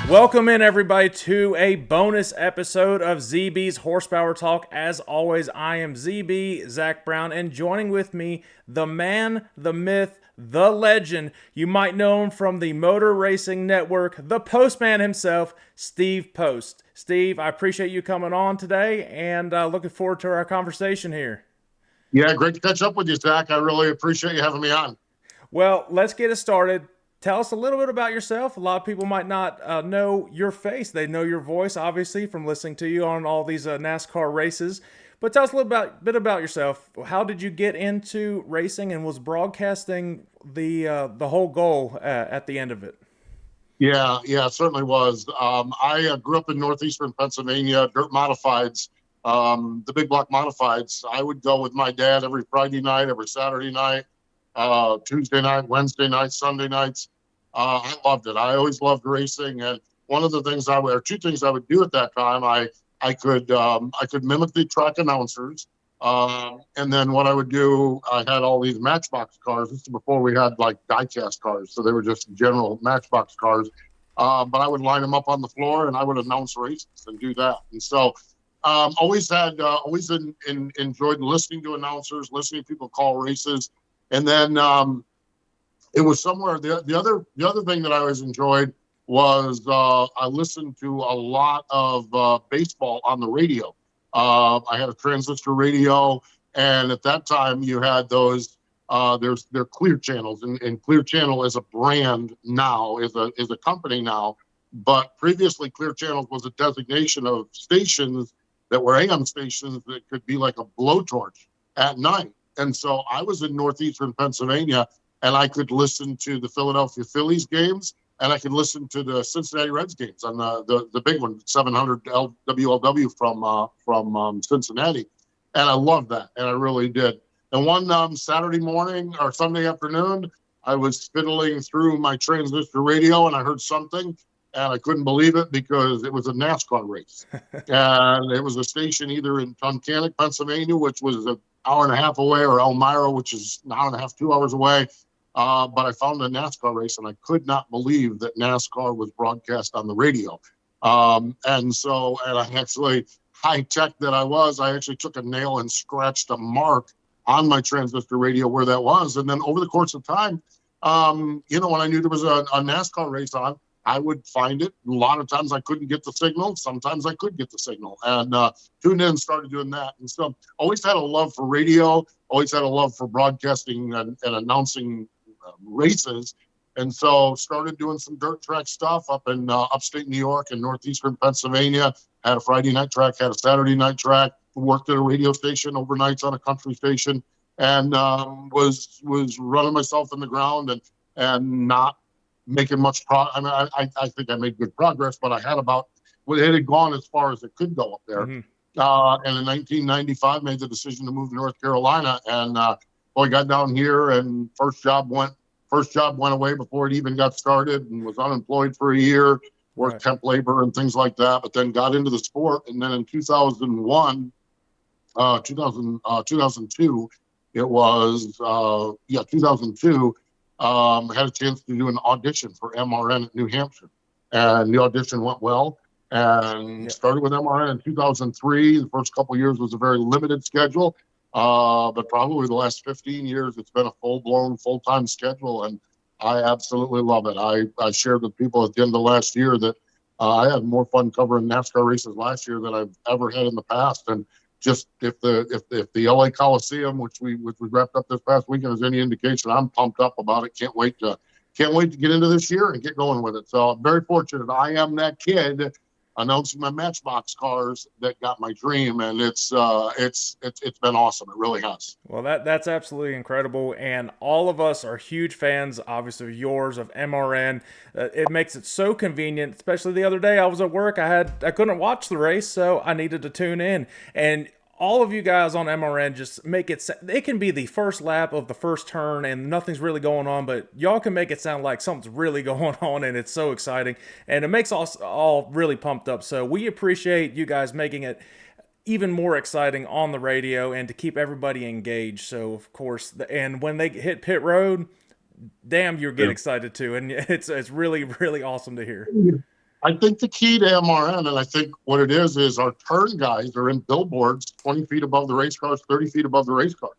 Welcome in, everybody, to a bonus episode of ZB's Horsepower Talk. As always, I am ZB, Zack Brown, and joining with me, the man, the myth, the legend. You might know him from the Motor Racing Network, the postman himself, Steve Post. Steve, I appreciate you coming on today, and looking forward to our conversation here. Yeah, great to catch up with you, Zack. I really appreciate you having me on. Well, let's get it started. Tell us a little bit about yourself. A lot of people might not know your face. They know your voice, obviously, from listening to you on all these NASCAR races. But tell us a little bit about yourself. How did you get into racing, and was broadcasting the whole goal at the end of it? Yeah, it certainly was. I grew up in northeastern Pennsylvania, dirt modifieds, the big block modifieds. I would go with my dad every Friday night, every Saturday night, Tuesday night, Wednesday night, Sunday nights. I loved it. I always loved racing, and one of the things or two things I would do at that time, I could mimic the track announcers, and then what I would do, I had all these Matchbox cars. This is before we had like diecast cars, so they were just general Matchbox cars. But I would line them up on the floor, and I would announce races and do that. And so, always enjoyed listening to announcers, listening to people call races. And then it was somewhere the other thing that I always enjoyed was I listened to a lot of baseball on the radio. I had a transistor radio, and at that time you had those. They're Clear Channels, and Clear Channel is a brand now, is a company now. But previously, Clear Channels was a designation of stations that were AM stations that could be like a blowtorch at night. And so I was in northeastern Pennsylvania, and I could listen to the Philadelphia Phillies games, and I could listen to the Cincinnati Reds games on the big one, 700 WLW from Cincinnati. And I loved that, and I really did. And one Saturday morning or Sunday afternoon, I was fiddling through my transistor radio, and I heard something, and I couldn't believe it because it was a NASCAR race. And it was a station either in Tunkhannock, Pennsylvania, which was an hour and a half away, or Elmira, which is an hour and a half, 2 hours away. But I found a NASCAR race, and I could not believe that NASCAR was broadcast on the radio. And I actually, high tech that I actually took a nail and scratched a mark on my transistor radio where that was. And then over the course of time, when I knew there was a NASCAR race on, I would find it. A lot of times I couldn't get the signal. Sometimes I could get the signal, and tuned in and started doing that. And so always had a love for radio, always had a love for broadcasting and announcing races. And so started doing some dirt track stuff up in upstate New York and northeastern Pennsylvania. Had a Friday night track, had a Saturday night track, worked at a radio station overnights on a country station, and was running myself in the ground and not making much I mean, I think I made good progress, but I had it had gone as far as it could go up there. Mm-hmm. And in 1995, made the decision to move to North Carolina, and got down here, and first job went away before it even got started, and was unemployed for a year, worked temp labor and things like that, but then got into the sport. And then in 2002, it was 2002. Had a chance to do an audition for MRN at New Hampshire, and the audition went well, and started with MRN in 2003. The first couple of years was a very limited schedule, but probably the last 15 years, it's been a full-blown, full-time schedule, and I absolutely love it. I shared with people at the end of last year that I had more fun covering NASCAR races last year than I've ever had in the past, and just if the LA Coliseum, which we wrapped up this past weekend, is any indication, I'm pumped up about it. Can't wait to get into this year and get going with it. So I'm very fortunate. I am that kid announcing my Matchbox cars that got my dream, and it's been awesome. It really has. Well, that's absolutely incredible, and all of us are huge fans, obviously yours, of MRN. It makes it so convenient. Especially the other day, I was at work. I couldn't watch the race, so I needed to tune in, and all of you guys on MRN just make it can be the first lap of the first turn and nothing's really going on, but y'all can make it sound like something's really going on, and it's so exciting, and it makes us all really pumped up. So we appreciate you guys making it even more exciting on the radio and to keep everybody engaged. So of course, and when they hit pit road, damn, you get excited too, and it's really, really awesome to hear. I think the key to MRN, and I think what it is our turn guys are in billboards 20 feet above the race cars, 30 feet above the race cars.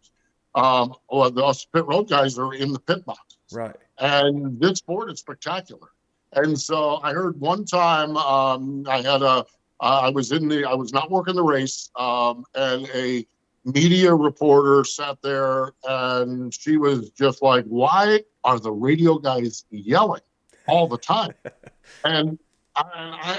Or the us pit road guys are in the pit boxes. Right. And this sport is spectacular. And so I heard one time I was not working the race, and a media reporter sat there and she was just like, why are the radio guys yelling all the time? And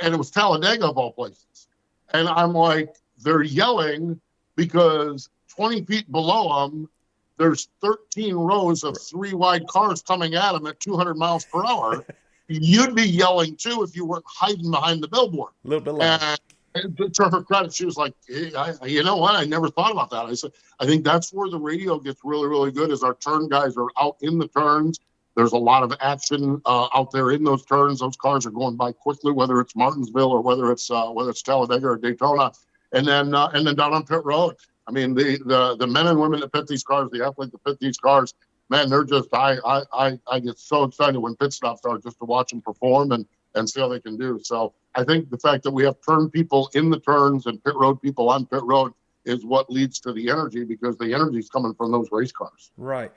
and it was Talladega of all places. And I'm like, they're yelling because 20 feet below them, there's 13 rows of three wide cars coming at them at 200 miles per hour. You'd be yelling too if you weren't hiding behind the billboard. A little bit loud. And to her credit, she was like, hey, you know what? I never thought about that. I said, I think that's where the radio gets really, really good is our turn guys are out in the turns. There's a lot of action out there in those turns. Those cars are going by quickly, whether it's Martinsville or whether it's Talladega or Daytona, and then down on pit road. I mean, the men and women that pit these cars, the athletes that pit these cars, man, they're just I get so excited when pit stops are just to watch them perform and see how they can do. So I think the fact that we have turn people in the turns and pit road people on pit road is what leads to the energy, because the energy is coming from those race cars. Right.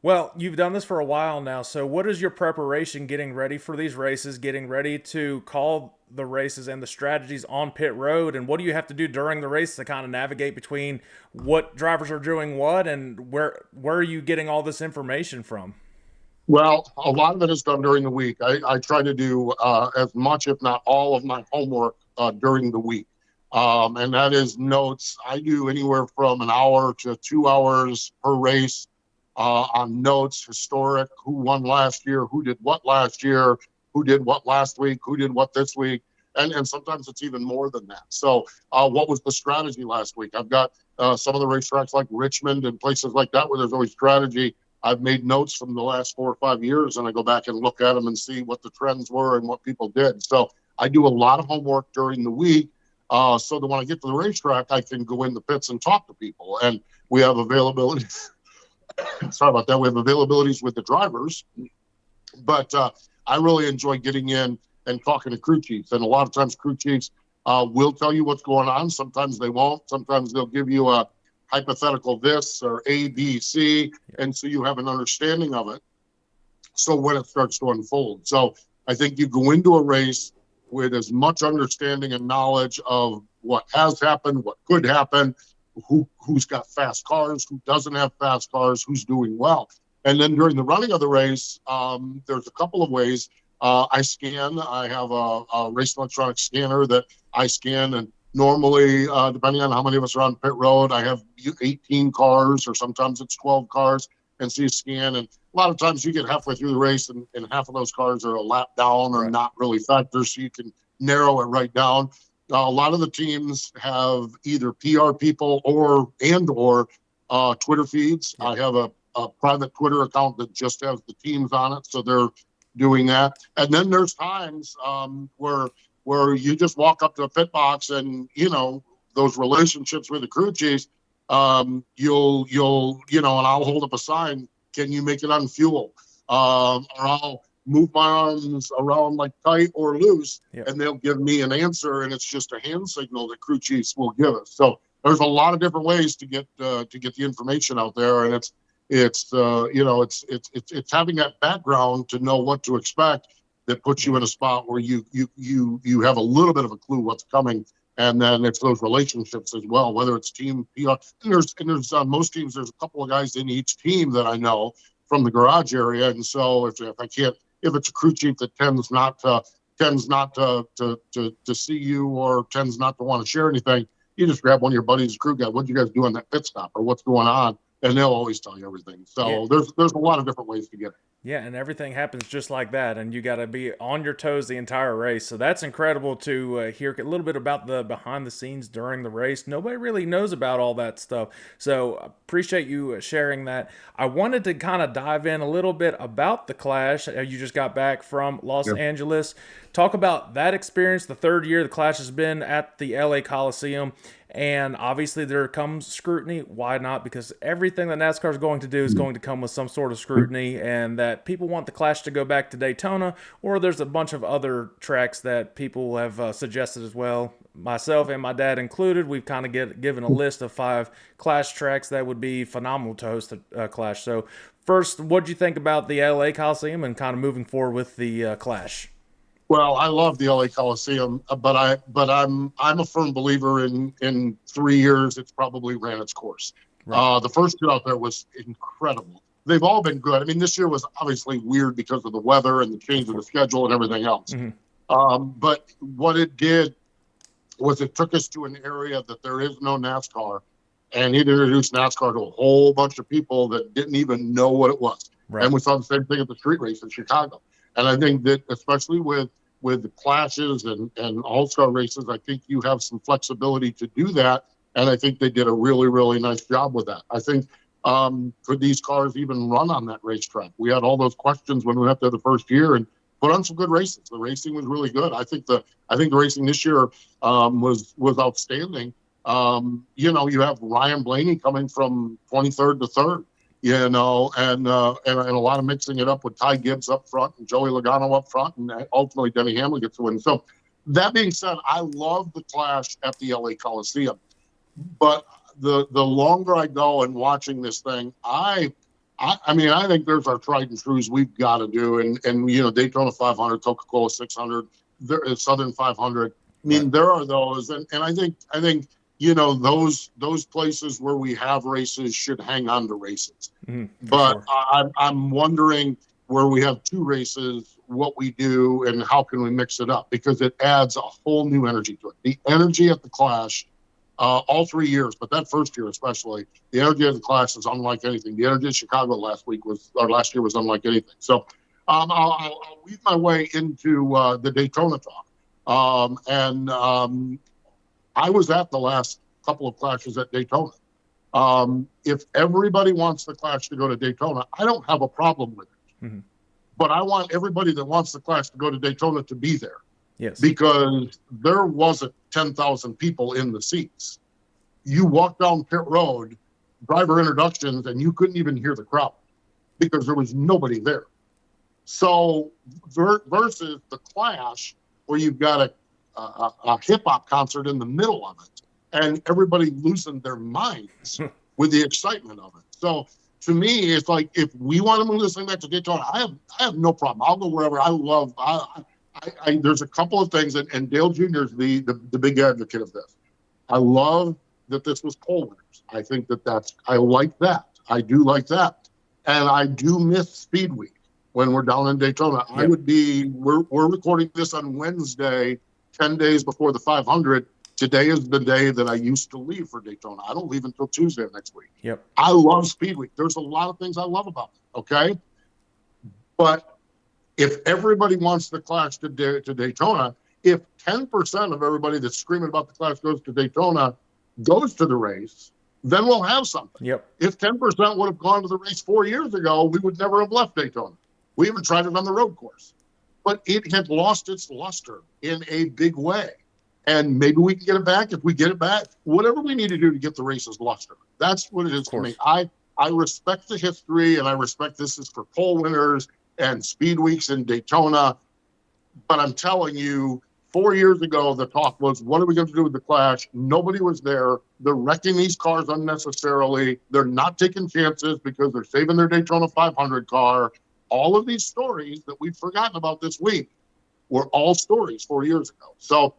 Well, you've done this for a while now. So, what is your preparation getting ready for these races, getting ready to call the races and the strategies on pit road? And what do you have to do during the race to kind of navigate between what drivers are doing what, and where are you getting all this information from? Well, a lot of it is done during the week. I try to do as much, if not all, of my homework during the week. And that is notes. I do anywhere from an hour to 2 hours per race on notes, historic, who won last year, who did what last year, who did what last week, who did what this week. And sometimes it's even more than that. So what was the strategy last week? I've got some of the racetracks like Richmond and places like that where there's always strategy. I've made notes from the last 4 or 5 years, and I go back and look at them and see what the trends were and what people did. So I do a lot of homework during the week, so that when I get to the racetrack, I can go in the pits and talk to people. And we have availability. Sorry about that. We have availabilities with the drivers, but I really enjoy getting in and talking to crew chiefs. And a lot of times crew chiefs will tell you what's going on. Sometimes they won't. Sometimes they'll give you a hypothetical this or A, B, C. And so you have an understanding of it. So when it starts to unfold. So I think you go into a race with as much understanding and knowledge of what has happened, what could happen, who's got fast cars, who doesn't have fast cars, who's doing well. And then during the running of the race, there's a couple of ways. I scan. I have a race electronic scanner that I scan, and normally, depending on how many of us are on pit road, I have 18 cars, or sometimes it's 12 cars, and so you scan. And a lot of times you get halfway through the race, and half of those cars are a lap down or not really factors, so you can narrow it right down. A lot of the teams have either PR people or Twitter feeds. I have a private Twitter account that just has the teams on it, so they're doing that. And then there's times where you just walk up to a pit box, and those relationships with the crew chiefs, you'll and I'll hold up a sign. Can you make it on fuel? Or I'll move my arms around like tight or loose, and they'll give me an answer, and it's just a hand signal that crew chiefs will give us. So there's a lot of different ways to get the information out there, and it's having that background to know what to expect that puts you in a spot where you have a little bit of a clue what's coming. And then it's those relationships as well, whether it's team PR. And there's most teams, there's a couple of guys in each team that I know from the garage area. And so if it's a crew chief that tends not to see you, or tends not to want to share anything, you just grab one of your buddies, crew guy. What did you guys do on that pit stop, or what's going on? And they'll always tell you everything. So there's a lot of different ways to get it. Yeah, and everything happens just like that, and you got to be on your toes the entire race. So that's incredible to hear a little bit about the behind the scenes during the race. Nobody really knows about all that stuff. So appreciate you sharing that. I wanted to kind of dive in a little bit about the Clash. You just got back from Los Angeles. Talk about that experience. The third year the Clash has been at the LA Coliseum, And obviously there comes scrutiny. Why not? Because everything that NASCAR is going to do is going to come with some sort of scrutiny, and that people want the Clash to go back to Daytona, or there's a bunch of other tracks that people have suggested as well. Myself and my dad included, we've kind of given a list of 5 Clash tracks that would be phenomenal to host a Clash. So first, what do you think about the LA Coliseum and kind of moving forward with the Clash? Well, I love the LA Coliseum, but I'm a firm believer in 3 years it's probably ran its course. Right. The first 2 out there was incredible. They've all been good. I mean, this year was obviously weird because of the weather and the change of the schedule and everything else. But what it did was it took us to an area that there is no NASCAR, and it introduced NASCAR to a whole bunch of people that didn't even know what it was. Right. And we saw the same thing at the street race in Chicago. And I think that especially with the clashes and all-star races, I think you have some flexibility to do that. And I think they did a really, really nice job with that. I think could these cars even run on that racetrack? We had all those questions when we went there the first year and put on some good races. The racing was really good. I think the racing this year was outstanding. You have Ryan Blaney coming from 23rd to 3rd. And a lot of mixing it up with Ty Gibbs up front and Joey Logano up front, and ultimately Denny Hamlin gets the win. So that being said, I love the Clash at the LA Coliseum, but the longer I go and watching this thing, I think there's our tried and trues we've got to do, and Daytona 500, Coca-Cola 600, Southern 500. I mean, right. There are those, and I think those places where we have races should hang on to races. But sure. I'm wondering where we have 2 races, what we do and how can we mix it up, because it adds a whole new energy to it. The energy at the Clash, all 3 years, but that first year especially, the energy of the Clash is unlike anything. The energy of Chicago last year was unlike anything. So I'll weave my way into the Daytona talk. I was at the last couple of Clashes at Daytona. If everybody wants the Clash to go to Daytona, I don't have a problem with it. But I want everybody that wants the Clash to go to Daytona to be there. Yes. Because there wasn't 10,000 people in the seats. You walk down pit road, driver introductions, and you couldn't even hear the crowd because there was nobody there. So versus the Clash, where you've got a hip-hop concert in the middle of it, and everybody losing their minds with the excitement of it. So to me, it's like, if we want to move this thing back to Daytona, I have no problem. I'll go wherever. There's a couple of things, and Dale Jr. is the big advocate of this. I love that this was pole winners. I think I like that. I do like that. And I do miss Speed Week when we're down in Daytona. Yep. We're recording this on Wednesday, 10 days before the 500. Today is the day that I used to leave for Daytona. I don't leave until Tuesday of next week. Yep. I love Speed Week. There's a lot of things I love about it, okay? But if everybody wants the Clash to Daytona, if 10% of everybody that's screaming about the Clash goes to Daytona goes to the race, then we'll have something. Yep. If 10% would have gone to the race 4 years ago, we would never have left Daytona. We even tried it on the road course. But it had lost its luster in a big way. And maybe we can get it back. If we get it back, whatever we need to do to get the race's luster. That's what it is to me. I respect the history, and I respect this is for pole winners and Speed Weeks in Daytona. But I'm telling you, 4 years ago, the talk was, what are we going to do with the Clash? Nobody was there. They're wrecking these cars unnecessarily. They're not taking chances because they're saving their Daytona 500 car. All of these stories that we've forgotten about this week were all stories 4 years ago. So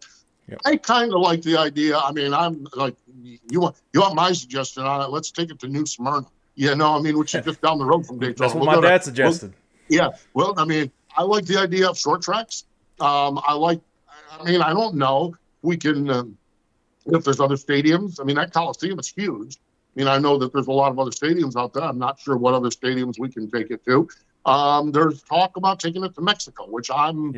yep. I kind of like the idea. I mean, I'm like, you want my suggestion on it? Let's take it to New Smyrna. Which is just down the road from Daytona. That's what my dad suggested. I like the idea of short tracks. I don't know. We can, if there's other stadiums. I mean, that Coliseum is huge. I know that there's a lot of other stadiums out there. I'm not sure what other stadiums we can take it to. There's talk about taking it to Mexico, which I'm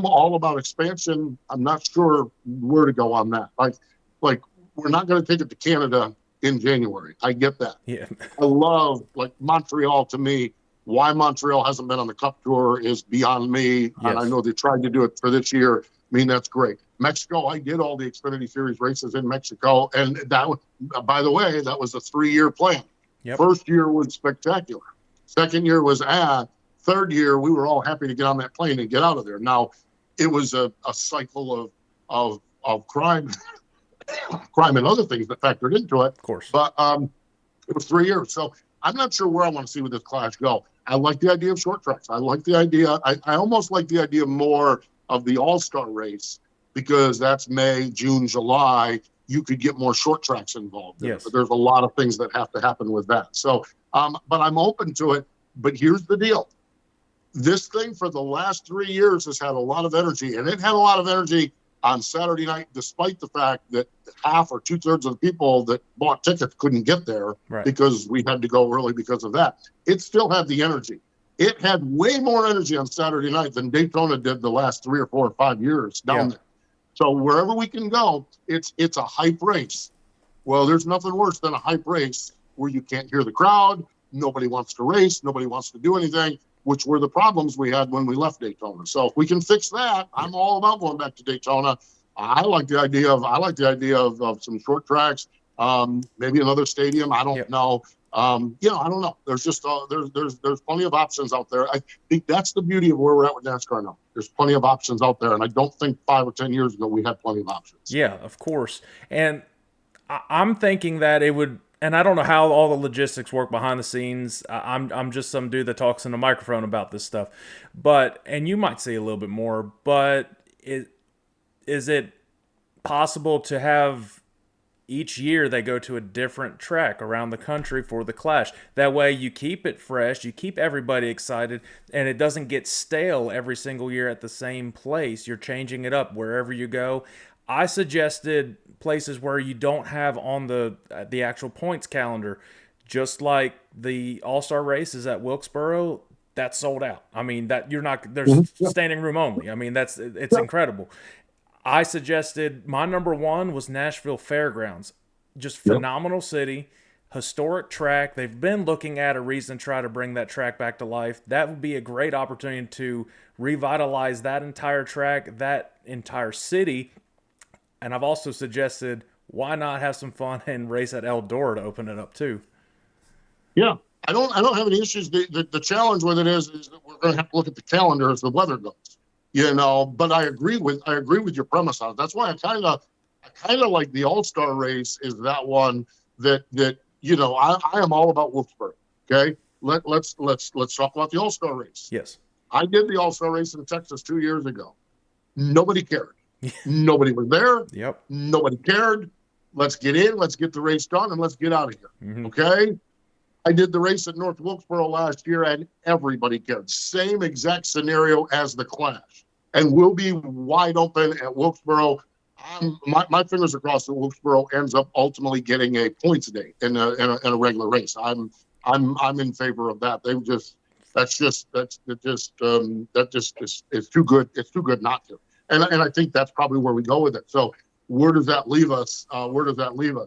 all about expansion. I'm not sure where to go on that. Like we're not going to take it to Canada in January. I get that. Yeah. I love, like, Montreal to me Why Montreal hasn't been on the Cup Tour is beyond me, and I Yes. know they tried to do it for this year. I mean, that's great. Mexico, I did all the Xfinity Series races in Mexico, and that was, by the way, that was a 3-year plan. Yep. First year was spectacular. Second year was Third year, we were all happy to get on that plane and get out of there. Now, it was a cycle of crime, crime and other things that factored into it. Of course. But it was 3 years. So I'm not sure where I want to see with this clash go. I like the idea of short tracks. I like the idea. I almost like the idea more of the all-star race because that's May, June, July. You could get more short tracks involved. Yes. But there's a lot of things that have to happen with that. So, but I'm open to it. But here's the deal. This thing for the last 3 years has had a lot of energy, and it had a lot of energy on Saturday night, despite the fact that half or 2/3 of the people that bought tickets couldn't get there because we had to go early because of that. It still had the energy. It had way more energy on Saturday night than Daytona did the last 3 or 4 or 5 years down there. So wherever we can go, it's a hype race. Well, there's nothing worse than a hype race where you can't hear the crowd. Nobody wants to race. Nobody wants to do anything, which were the problems we had when we left Daytona. So if we can fix that, I'm all about going back to Daytona. I like the idea of some short tracks, maybe another stadium. I don't know. I don't know. There's just there's plenty of options out there. I think that's the beauty of where we're at with NASCAR now. There's plenty of options out there, and I don't think 5 or 10 years ago we had plenty of options. Yeah, of course. And I'm thinking that it would. And I don't know how all the logistics work behind the scenes. I'm just some dude that talks in a microphone about this stuff. And you might see a little bit more, but is it possible to have each year they go to a different track around the country for the Clash? That way you keep it fresh, you keep everybody excited, and it doesn't get stale every single year at the same place. You're changing it up wherever you go. I suggested places where you don't have on the actual points calendar, just like the All-Star races at Wilkesboro. That's sold out. I mean, that you're not there's standing room only. I mean, it's incredible. I suggested my number one was Nashville Fairgrounds. Just phenomenal city, historic track. They've been looking at a reason to try to bring that track back to life. That would be a great opportunity to revitalize that entire track, that entire city. And I've also suggested, why not have some fun and race at Eldora to open it up too? Yeah, I don't have any issues. The challenge with it is that we're going to have to look at the calendar as the weather goes. But I agree with your premise on it. That's why I kind of like the All-Star race is that one that I am all about Wilkesboro. Okay, let's talk about the All-Star race. Yes, I did the All-Star race in Texas 2 years ago. Nobody cared. Nobody was there. Yep. Nobody cared. Let's get in. Let's get the race done, and let's get out of here. Mm-hmm. Okay. I did the race at North Wilkesboro last year, and everybody cared. Same exact scenario as the Clash, and we'll be wide open at Wilkesboro. My fingers are crossed that Wilkesboro ends up ultimately getting a points day in a regular race. I'm in favor of that. That's just it's too good. It's too good not to. And I think that's probably where we go with it. So where does that leave us?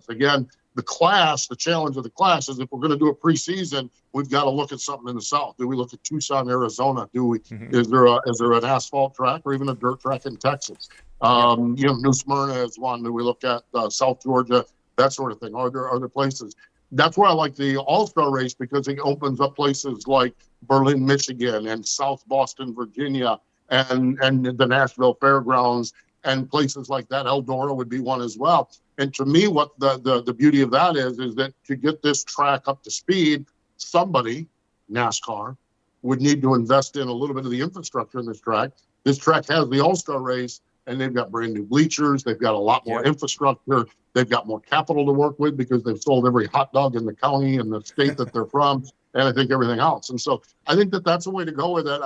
Again, the challenge of the Clash is if we're going to do a preseason, we've got to look at something in the South. Do we look at Tucson, Arizona? Is there an asphalt track or even a dirt track in Texas? New Smyrna is one. Do we look at South Georgia? That sort of thing. Are there other places? That's why I like the All-Star race because it opens up places like Berlin, Michigan, and South Boston, Virginia, and the Nashville Fairgrounds and places like that. Eldora would be one as well. And to me, what the beauty of that is that to get this track up to speed, somebody, NASCAR, would need to invest in a little bit of the infrastructure in this track. This track has the All-Star race, and they've got brand new bleachers. They've got a lot more infrastructure. They've got more capital to work with because they've sold every hot dog in the county and the state that they're from, and I think everything else. And so I think that that's a way to go with it.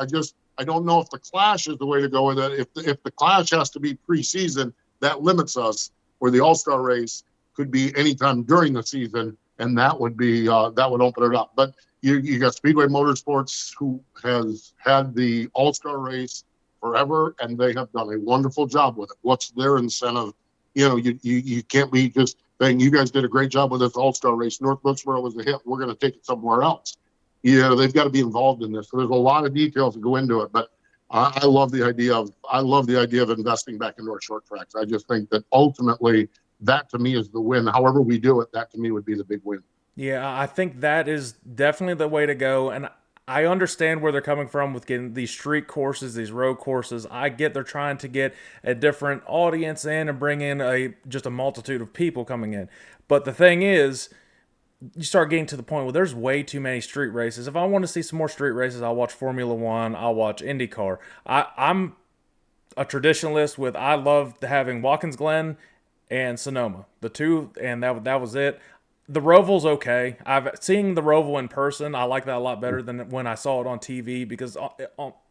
I don't know if the Clash is the way to go with it. If the Clash has to be preseason, that limits us. Where the All-Star race could be anytime during the season, and that would open it up. But you got Speedway Motorsports, who has had the All-Star race forever, and they have done a wonderful job with it. What's their incentive? You can't be just saying, you guys did a great job with this All-Star race. North Wilkesboro was a hit. We're going to take it somewhere else. they've got to be involved in this. So there's a lot of details that go into it, but I love the idea of investing back into our short tracks. I just think that ultimately that to me is the win. However we do it, that to me would be the big win. Yeah, I think that is definitely the way to go. And I understand where they're coming from with getting these street courses, these road courses. I get they're trying to get a different audience in and bring in just a multitude of people coming in. But the thing is, you start getting to the point where there's way too many street races. If I want to see some more street races, I'll watch Formula One, I'll watch IndyCar. I'm a traditionalist with I love having Watkins Glen and Sonoma, the two, and that was it. The Roval's okay. I've seen the Roval in person. I like that a lot better than when I saw it on TV because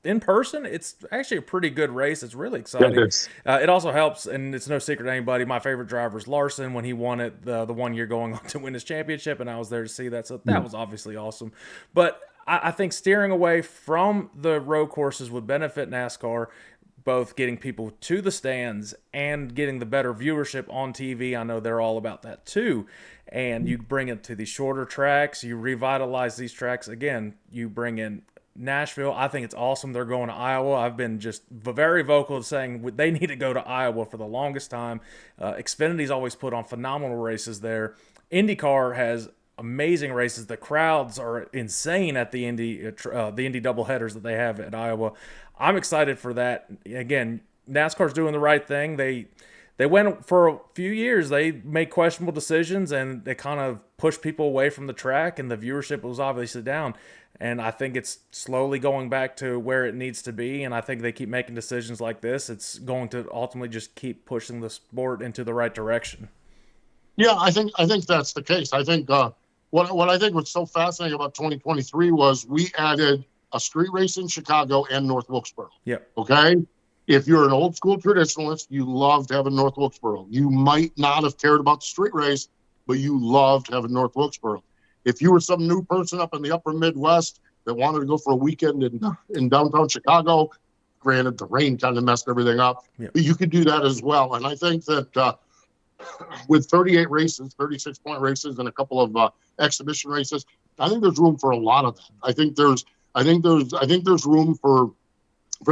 in person, it's actually a pretty good race. It's really Yeah, exciting. It also helps, and it's no secret to anybody. My favorite driver is Larson when he won it the 1 year going on to win his championship, and I was there to see that. So that was obviously awesome. But I think steering away from the road courses would benefit NASCAR, both getting people to the stands and getting the better viewership on TV. I know they're all about that too. And you bring it to these shorter tracks, you revitalize these tracks. Again, you bring in Nashville. I think it's awesome they're going to Iowa. I've been just very vocal saying they need to go to Iowa for the longest time. Xfinity's always put on phenomenal races there. IndyCar has amazing races. The crowds are insane at the Indy doubleheaders that they have at Iowa. I'm excited for that. Again, NASCAR's doing the right thing. They went for a few years. They made questionable decisions, and they kind of pushed people away from the track, and the viewership was obviously down. And I think it's slowly going back to where it needs to be, and I think they keep making decisions like this. It's going to ultimately just keep pushing the sport into the right direction. Yeah, I think that's the case. I think what I think was so fascinating about 2023 was we added a street race in Chicago and North Wilkesboro. Yep. Okay. If you're an old school traditionalist, you loved having North Wilkesboro. You might not have cared about the street race, but you loved having North Wilkesboro. If you were some new person up in the upper Midwest that wanted to go for a weekend in downtown Chicago, granted the rain kind of messed everything up, Yep. but you could do that as well. And I think that with 38 races, 36-point races, and a couple of exhibition races, I think there's room for a lot of that. I think there's room for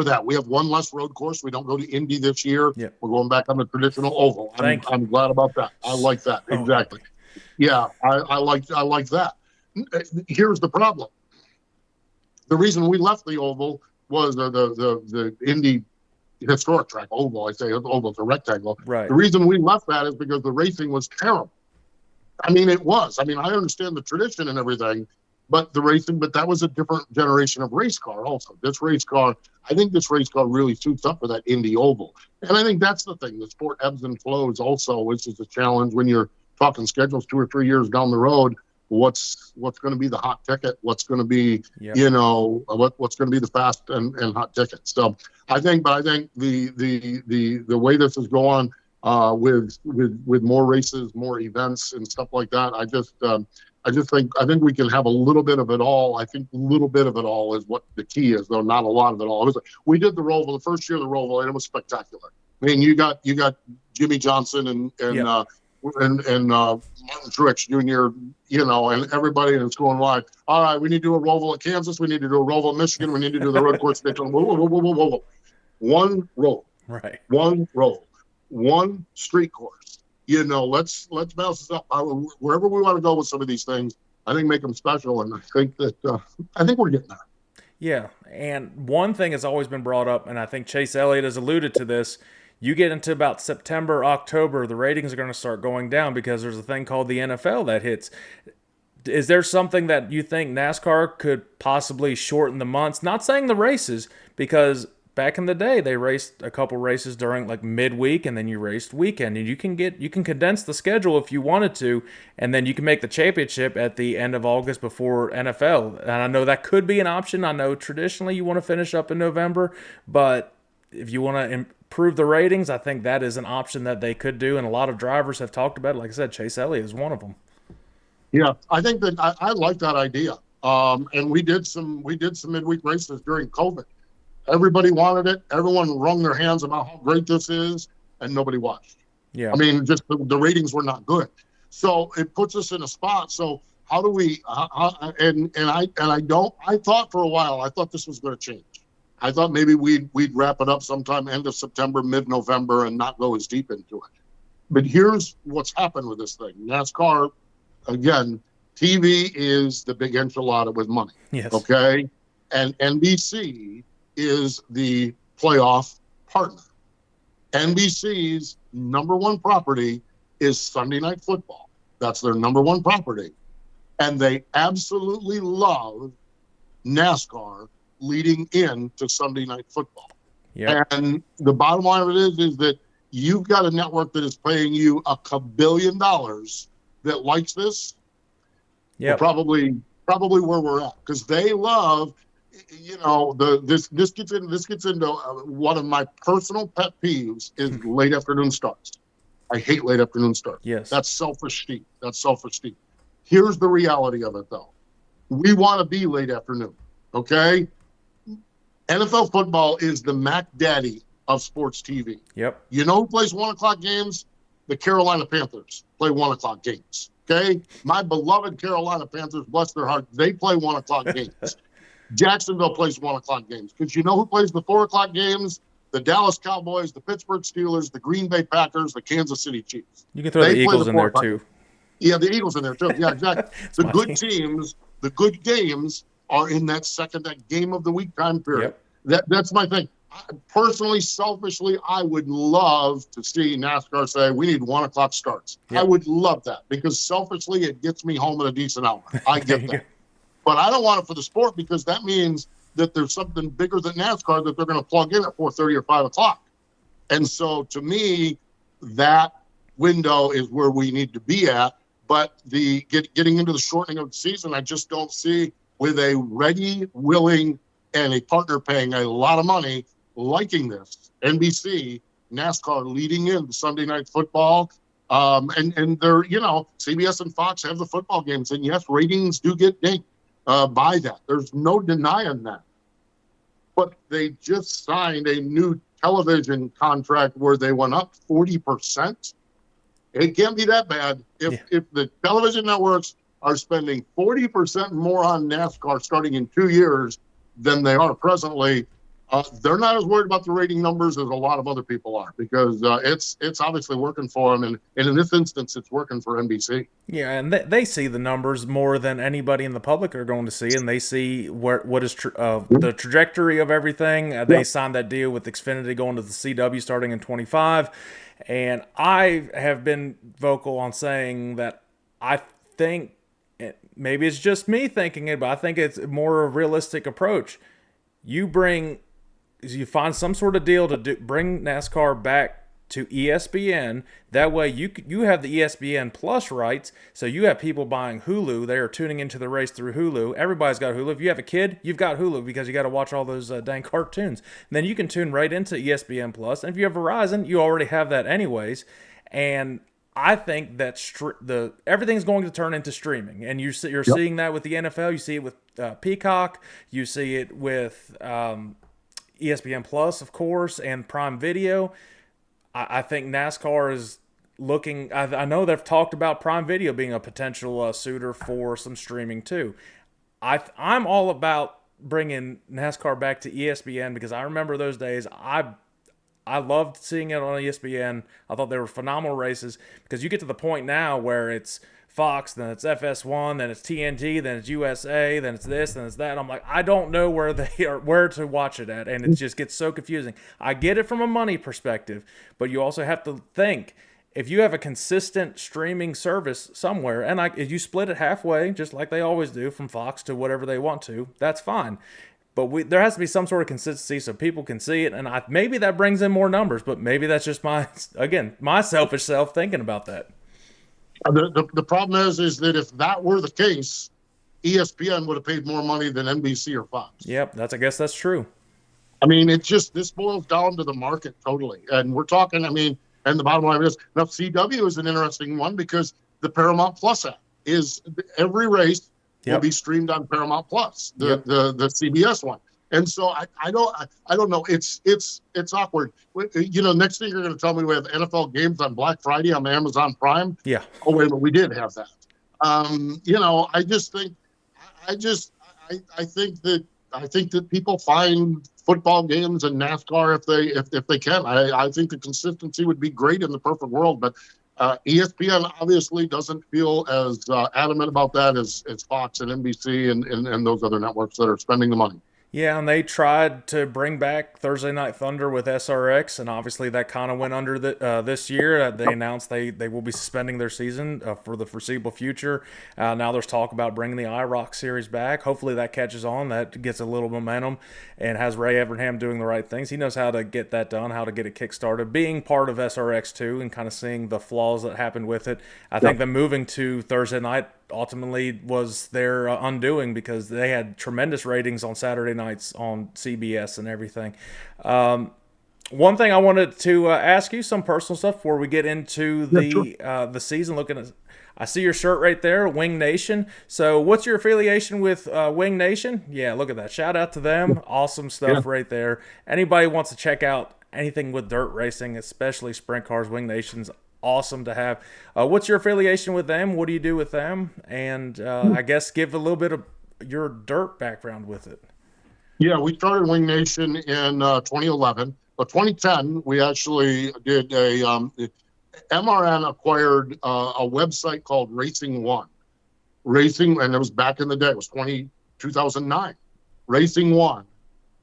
that. We have one less road course. We don't go to Indy this year. Yep. We're going back on the traditional oval. I'm glad about that. I like that. Exactly. Yeah, I like that. Here's the problem. The reason we left the oval was the Indy historic track oval. I say oval, it's a rectangle. Right. The reason we left that is because the racing was terrible. I mean, it was. I mean, I understand the tradition and everything, but that was a different generation of race car also. I think this race car really suits up for that Indy oval. And I think that's the thing. The sport ebbs and flows also, which is a challenge when you're talking schedules 2 or 3 years down the road. What's going to be the hot ticket? What's going to be, Yep. What's going to be the fast and hot ticket? So I think the way this is going with more races, more events and stuff like that, I think we can have a little bit of it all. I think a little bit of it all is what the key is, though not a lot of it all. We did the Roval the first year of the Roval, and it was spectacular. I mean, you got Jimmy Johnson and Yep. Martin Truex Jr. And everybody, and it's going live. All right, we need to do a Roval at Kansas. We need to do a Roval at Michigan. We need to do the road course. Whoa. One roll. Right. One roll. One street course. Let's bounce this up wherever we want to go with some of these things. I think make them special, and I think we're getting there. Yeah, and one thing has always been brought up, and I think Chase Elliott has alluded to this. You get into about September, October, the ratings are going to start going down because there's a thing called the NFL that hits. Is there something that you think NASCAR could possibly shorten the months? Not saying the races, because back in the day they raced a couple races during like midweek, and then you raced weekend, and you can condense the schedule if you wanted to, and then you can make the championship at the end of August before NFL. And I know that could be an option. I know traditionally you want to finish up in November, but if you want to improve the ratings, I think that is an option that they could do, and a lot of drivers have talked about it. Like I said, Chase Elliott is one of them. Yeah, I think that I like that idea. And we did some midweek races during COVID. Everybody wanted it. Everyone wrung their hands about how great this is, and nobody watched. Yeah. I mean, just the ratings were not good. So it puts us in a spot. So how do we, I thought for a while, I thought this was going to change. I thought maybe we'd wrap it up sometime end of September, mid-November, and not go as deep into it. But here's what's happened with this thing. NASCAR, again, TV is the big enchilada with money. Yes. Okay? And NBC is the playoff partner. NBC's number one property is Sunday Night Football. That's their number one property. And they absolutely love NASCAR leading into Sunday Night Football. Yep. And the bottom line of it is that you've got a network that is paying you $1 billion that likes this. Yeah, Probably where we're at, because they love, this gets into one of my personal pet peeves is late afternoon starts. I hate late afternoon starts. Yes. That's self-esteem. Here's the reality of it, though. We want to be late afternoon, okay? NFL football is the Mac Daddy of sports TV. Yep. You know who plays 1 o'clock games? The Carolina Panthers play 1 o'clock games, okay? My beloved Carolina Panthers, bless their heart, they play 1 o'clock games. Jacksonville plays 1 o'clock games, because you know who plays the 4 o'clock games? The Dallas Cowboys, the Pittsburgh Steelers, the Green Bay Packers, the Kansas City Chiefs. You can throw the Eagles in there too. Yeah, the Eagles in there too. Yeah, exactly. The good teams, the good games are in that game of the week time period. Yep. That's my thing. Personally, selfishly, I would love to see NASCAR say we need 1 o'clock starts. Yep. I would love that, because selfishly it gets me home at a decent hour. I get that. But I don't want it for the sport, because that means that there's something bigger than NASCAR that they're going to plug in at 4:30 or 5 o'clock. And so to me, that window is where we need to be at. But getting into the shortening of the season, I just don't see, with a ready, willing, and a partner paying a lot of money liking this, NBC, NASCAR leading into Sunday Night Football. And they're, CBS and Fox have the football games. And yes, ratings do get dinged by that. There's no denying that. But they just signed a new television contract where they went up 40%. It can't be that bad if the television networks are spending 40% more on NASCAR starting in 2 years than they are presently. They're not as worried about the rating numbers as a lot of other people are, because it's obviously working for them, and in this instance, it's working for NBC. Yeah, and they see the numbers more than anybody in the public are going to see, and they see what is the trajectory of everything. They signed that deal with Xfinity going to the CW starting in 25, and I have been vocal on saying that I think, maybe it's just me thinking it, but I think it's more a realistic approach. You find some sort of deal to bring NASCAR back to ESPN. That way you have the ESPN Plus rights, so you have people buying Hulu. They are tuning into the race through Hulu. Everybody's got Hulu. If you have a kid, you've got Hulu, because you got to watch all those dang cartoons. And then you can tune right into ESPN Plus. And if you have Verizon, you already have that anyways. And I think that everything's going to turn into streaming, and you're seeing that with the NFL. You see it with Peacock. You see it with ESPN Plus, of course, and Prime Video. I think NASCAR is looking. I know they've talked about Prime Video being a potential suitor for some streaming too. I'm all about bringing NASCAR back to ESPN, because I remember those days. I loved seeing it on ESPN. I thought they were phenomenal races, because you get to the point now where it's Fox, then it's FS1, then it's TNT, then it's USA, then it's this, then it's that. I'm like, I don't know where to watch it at, and it just gets so confusing. I get it from a money perspective, but you also have to think, if you have a consistent streaming service somewhere, and if you split it halfway, just like they always do, from Fox to whatever they want to, that's fine. But there has to be some sort of consistency so people can see it, and maybe that brings in more numbers, but maybe that's just my selfish self thinking about that. The problem is that if that were the case, ESPN would have paid more money than NBC or Fox. Yep, I guess that's true. I mean, this boils down to the market totally. And we're talking, and the bottom line is, now CW is an interesting one, because the Paramount Plus app is every race will be streamed on Paramount Plus, the CBS one. And so I don't know. It's awkward. Next thing you're going to tell me we have NFL games on Black Friday on Amazon Prime. Yeah. Oh, wait a minute. We did have that. I just think, I just, I think that people find football games and NASCAR if they can. I think the consistency would be great in the perfect world, but ESPN obviously doesn't feel as adamant about that as Fox and NBC and those other networks that are spending the money. Yeah, and they tried to bring back Thursday Night Thunder with SRX, and obviously that kind of went under this year. They announced they will be suspending their season for the foreseeable future. Now there's talk about bringing the IROC series back. Hopefully that catches on, that gets a little momentum, and has Ray Evernham doing the right things. He knows how to get that done, how to get it kickstarted. Being part of SRX too, and kind of seeing the flaws that happened with it, I think them moving to Thursday night ultimately was their undoing, because they had tremendous ratings on Saturday nights on CBS and everything. One thing I wanted to ask you, some personal stuff before we get into Yeah, sure. the season. Looking at, I see your shirt right there, Wing Nation. So, what's your affiliation with Wing Nation? Yeah, look at that. Shout out to them. Awesome Yeah. stuff right there. Anybody wants to check out anything with dirt racing, especially sprint cars, Wing Nation's awesome to have. What's your affiliation with them? What do you do with them? And I guess give a little bit of your dirt background with it. Yeah, we started Wing Nation in 2011. But 2010, we actually did MRN acquired a website called Racing One. Racing, and it was back in the day, it was 2009. Racing One.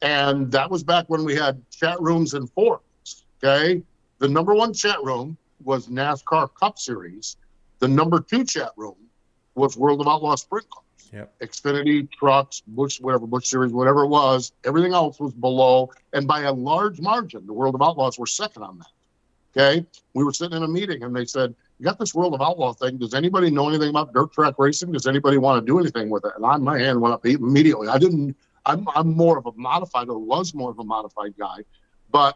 And that was back when we had chat rooms and forums. Okay. The number one chat room was NASCAR Cup Series. The number two chat room was World of Outlaw Sprint Cars. Yep. Xfinity, trucks, Busch, whatever, Busch Series, whatever it was. Everything else was below. And by a large margin, the World of Outlaws were second on that. Okay. We were sitting in a meeting and they said, "You got this World of Outlaw thing. Does anybody know anything about dirt track racing? Does anybody want to do anything with it?" And my hand went up immediately. I'm more of a modified, or was more of a modified guy, but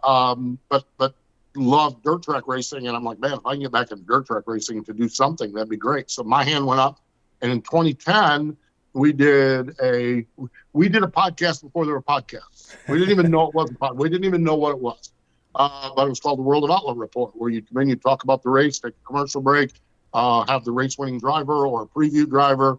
love dirt track racing. And I'm like, man, if I can get back into dirt track racing to do something, that'd be great. So my hand went up. And in 2010, we did a podcast before there were podcasts. We didn't even know it was a podcast. We didn't even know what it was. But it was called the World of Outlaw Report, where you come in, you talk about the race, take a commercial break, have the race-winning driver or a preview driver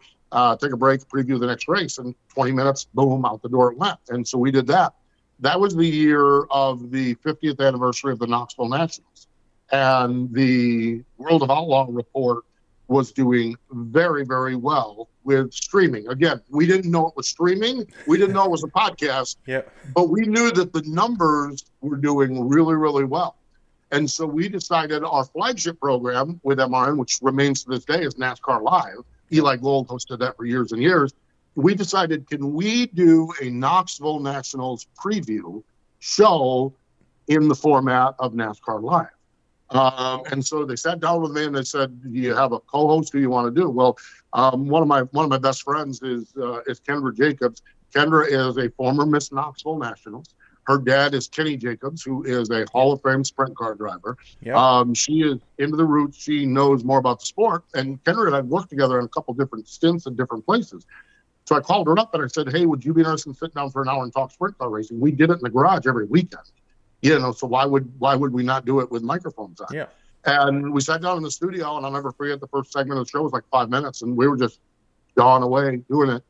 take a break, preview the next race, and 20 minutes, boom, out the door it went. And so we did that. That was the year of the 50th anniversary of the Knoxville Nationals. And the World of Outlaw Report was doing very, very well with streaming. Again, we didn't know it was streaming. We didn't know it was a podcast. Yep. But we knew that the numbers were doing really, really well. And so we decided our flagship program with MRN, which remains to this day, is NASCAR Live. Eli Gold hosted that for years and years. We decided, can we do a Knoxville Nationals preview show in the format of NASCAR Live? And so they sat down with me and they said, "Do you have a co-host who you want to do?" Well, one of my best friends is Kendra Jacobs. Kendra is a former Miss Knoxville Nationals. Her dad is Kenny Jacobs, who is a Hall of Fame sprint car driver. Yep. She is into the roots. She knows more about the sport. And Kendra and I worked together in a couple different stints in different places. So I called her up and I said, "Hey, would you be interested in sitting down for an hour and talk sprint car racing?" We did it in the garage every weekend. So why would we not do it with microphones on? Yeah. And we sat down in the studio, and I'll never forget the first segment of the show was like 5 minutes, and we were just jawing away doing it.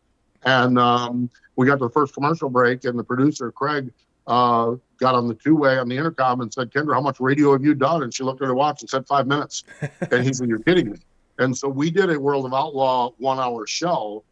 And we got to the first commercial break, and the producer, Craig, got on the two-way on the intercom and said, "Kendra, how much radio have you done?" And she looked at her watch and said 5 minutes. And he said, "You're kidding me." And so we did a World of Outlaw 1-hour show,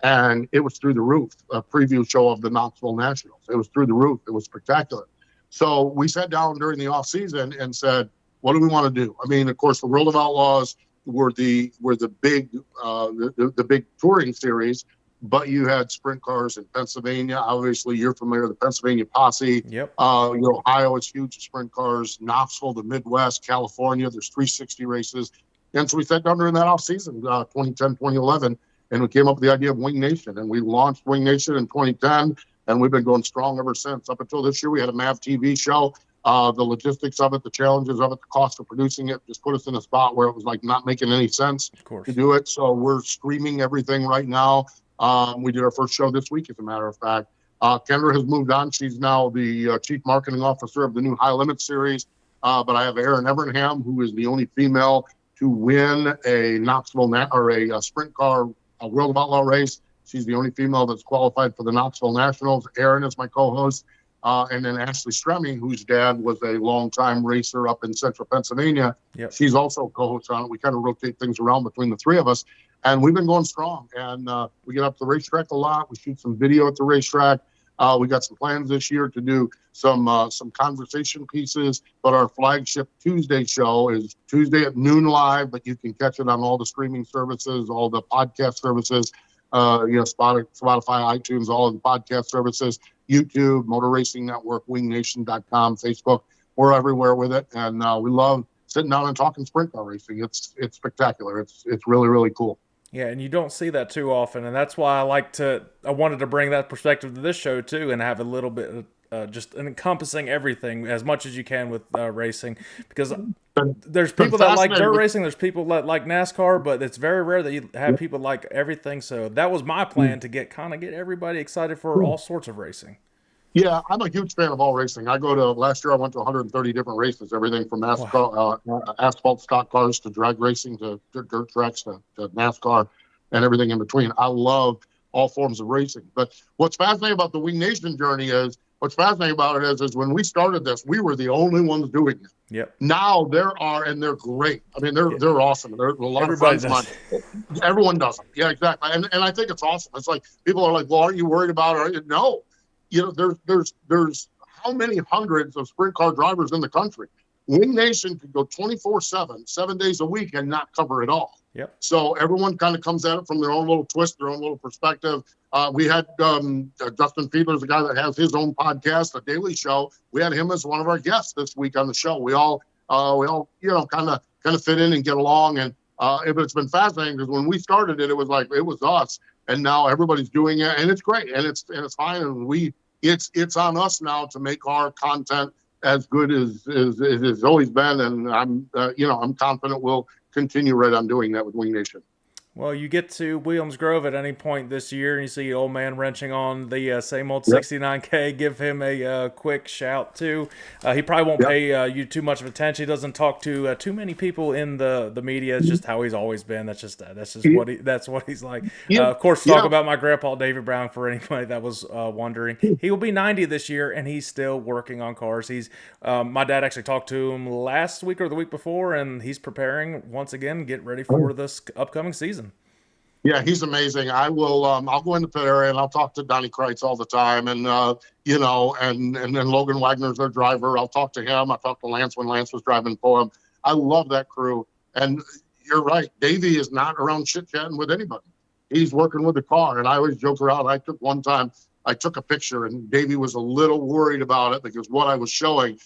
and it was through the roof, a preview show of the Knoxville Nationals. It was through the roof. It was spectacular. So we sat down during the off season and said, "What do we want to do?" I mean, of course, the World of Outlaws were the big the big touring series, but you had sprint cars in Pennsylvania. Obviously, you're familiar with the Pennsylvania Posse. Yep. Ohio is huge with sprint cars. Knoxville, the Midwest, California. There's 360 races, and so we sat down during that off season, 2010, 2011, and we came up with the idea of Wing Nation, and we launched Wing Nation in 2010. And we've been going strong ever since. Up until this year, we had a MAV TV show. The logistics of it, the challenges of it, the cost of producing it just put us in a spot where it was like not making any sense to do it. So we're streaming everything right now. We did our first show this week, as a matter of fact. Kendra has moved on. She's now the chief marketing officer of the new High Limit series. But I have Erin Evernham, who is the only female to win a or a sprint car World of Outlaw race. She's the only female that's qualified for the Knoxville Nationals. Erin is my co-host. And then Ashley Stremme, whose dad was a longtime racer up in central Pennsylvania. Yep. She's also co-host on it. We kind of rotate things around between the three of us. And we've been going strong. And we get up to the racetrack a lot. We shoot some video at the racetrack. We got some plans this year to do some conversation pieces. But our flagship Tuesday show is Tuesday at noon live. But you can catch it on all the streaming services, all the podcast services, Spotify, iTunes, all of the podcast services. YouTube, Motor Racing Network, wingnation.com, Facebook. We're everywhere with it. And we love sitting down and talking sprint car racing. It's spectacular. It's really, really cool. Yeah, and you don't see that too often. And that's why I wanted to bring that perspective to this show too and have a little bit just encompassing everything as much as you can with racing. Because there's people that like dirt racing, there's people that like NASCAR, but it's very rare that you have people like everything. So that was my plan to get everybody excited for all sorts of racing. Yeah, I'm a huge fan of all racing. Last year I went to 130 different races, everything from asphalt stock cars to drag racing to dirt tracks to NASCAR and everything in between. I love all forms of racing. But what's fascinating about the Wing Nation journey is when we started this, we were the only ones doing it. Yep. Now and they're great. I mean, they're awesome. They're a lot of friends of mine. Everyone does them. Yeah, exactly. And I think it's awesome. It's like people are like, well, aren't you worried about it? No. There's how many hundreds of sprint car drivers in the country? Wing Nation could go 24/7, 7 days a week and not cover it all. Yep. So everyone kind of comes at it from their own little twist, their own little perspective. We had Justin Fiedler's the guy that has his own podcast, The Daily Show. We had him as one of our guests this week on the show. We all kind of fit in and get along. And it's been fascinating because when we started it, it was us, and now everybody's doing it, and it's great, and it's fine. And it's on us now to make our content as good as it has always been, and I'm confident we'll continue right on doing that with Wing Nation. Well, you get to Williams Grove at any point this year, and you see old man wrenching on the same old 69K. Give him a quick shout too. He probably won't pay you too much of attention. He doesn't talk to too many people in the media. It's just how he's always been. That's just what he's like. Of course, talk about my grandpa David Brown for anybody that was wondering. He will be 90 this year, and he's still working on cars. My dad actually talked to him last week or the week before, and he's preparing once again, get ready for this upcoming season. Yeah, he's amazing. I will. I'll go in the pit area and I'll talk to Donnie Kreitz all the time, and and then Logan Wagner's their driver. I'll talk to him. I talked to Lance when Lance was driving for him. I love that crew. And you're right, Davey is not around chit chatting with anybody. He's working with the car, and I always joke around. I took a picture, and Davey was a little worried about it because what I was showing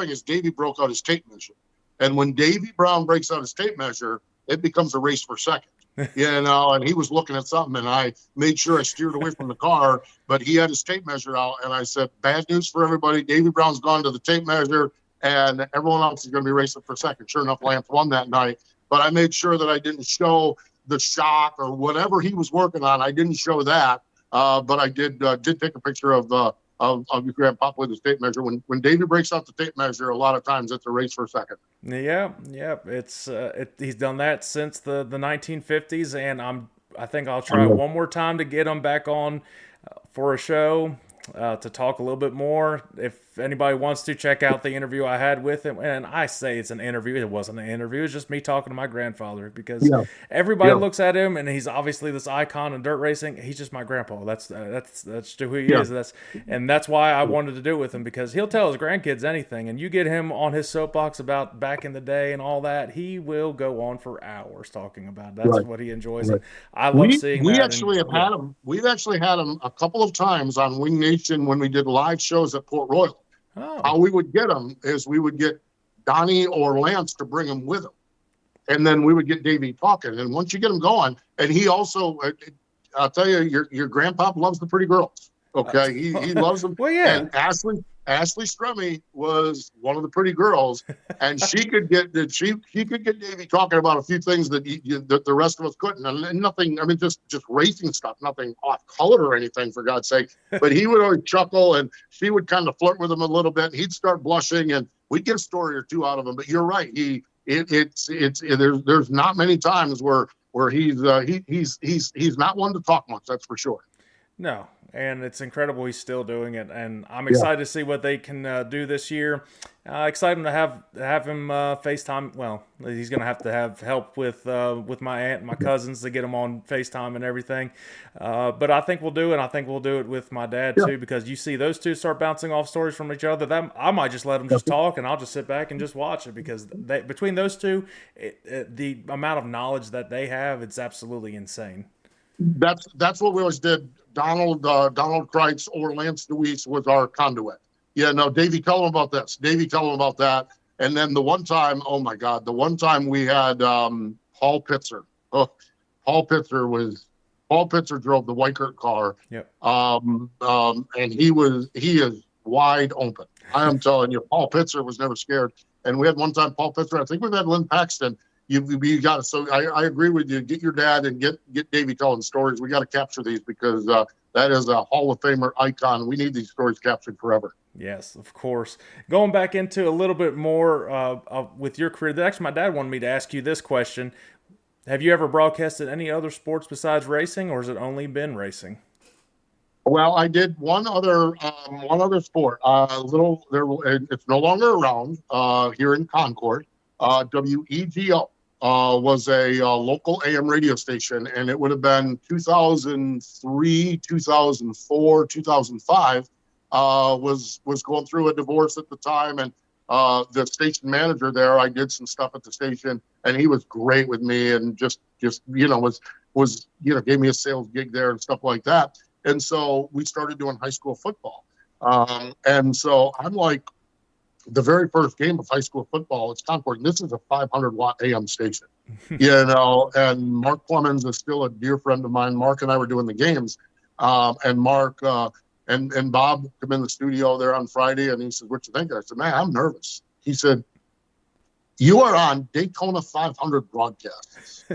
is Davey broke out his tape measure, and when Davey Brown breaks out his tape measure, it becomes a race for second. And he was looking at something, and I made sure I steered away from the car, but he had his tape measure out, and I said, bad news for everybody. Davey Brown's gone to the tape measure, and everyone else is going to be racing for second. Sure enough, Lance won that night, but I made sure that I didn't show the shock or whatever he was working on. I didn't show that, but I did take a picture of your grandpa with his tape measure. When Davey breaks out the tape measure, a lot of times it's a race for a second. Yeah. It's he's done that since the 1950s, and I think I'll try one more time to get him back on for a show to talk a little bit more. If anybody wants to check out the interview I had with him, and I say it's an interview, it wasn't an interview, it was just me talking to my grandfather, because everybody looks at him and he's obviously this icon in dirt racing. He's just my grandpa. That's who he is. That's why I wanted to do it with him, because he'll tell his grandkids anything, and you get him on his soapbox about back in the day and all that, he will go on for hours talking about it. That's what he enjoys. Right. I love seeing that. We've actually had him a couple of times on Wing Nation when we did live shows at Port Royal. Oh. How we would get them is we would get Donnie or Lance to bring them with them. And then we would get Davey talking. And once you get him going, and he also, I'll tell you, your grandpa loves the pretty girls. Okay. He loves them. Well, yeah. And Ashley Stremme was one of the pretty girls, and she could get Davey talking about a few things that the rest of us couldn't, and nothing. I mean, just racing stuff, nothing off color or anything, for God's sake. But he would always chuckle, and she would kind of flirt with him a little bit. And he'd start blushing, and we'd get a story or two out of him. But you're right, he There's not many times where he's not one to talk much. That's for sure. No, and it's incredible he's still doing it, and I'm Yeah. excited to see what they can do this year. Excited to have him FaceTime. Well, he's gonna have to have help with my aunt and my cousins to get him on FaceTime and everything. But I think we'll do it. I think we'll do it with my dad Yeah. too, because you see those two start bouncing off stories from each other. That I might just let them just talk, and I'll just sit back and just watch it because between those two, the amount of knowledge that they have, it's absolutely insane. That's what we always did. Donald Kreitz or Lance Deweese was our conduit. Yeah, no, Davey, tell him about this. Davey, tell him about that. And then the one time, oh my God, the one time we had Paul Pitzer. Oh, Paul Pitzer drove the Weikert car. Yep. And he is wide open. I am telling you, Paul Pitzer was never scared. And we had one time Paul Pitzer. I think we've had Lynn Paxton. You got to. So I agree with you. Get your dad and get Davey telling stories. We got to capture these because that is a Hall of Famer icon. We need these stories captured forever. Yes, of course. Going back into a little bit more with your career, actually, my dad wanted me to ask you this question: have you ever broadcasted any other sports besides racing, or has it only been racing? Well, I did one other sport. Little there. It's no longer around here in Concord. WEGO was a local AM radio station, and it would have been 2003, 2004, 2005. Was going through a divorce at the time, and the station manager there, I did some stuff at the station, and he was great with me, and just was gave me a sales gig there and stuff like that. And so we started doing high school football. And so I'm like, the very first game of high school football, it's Concord. And this is a 500-watt AM station, and Mark Clemens is still a dear friend of mine. Mark and I were doing the games. And Mark and Bob come in the studio there on Friday, and he said, "What you think?" I said, "Man, I'm nervous." He said, "You are on Daytona 500 broadcasts.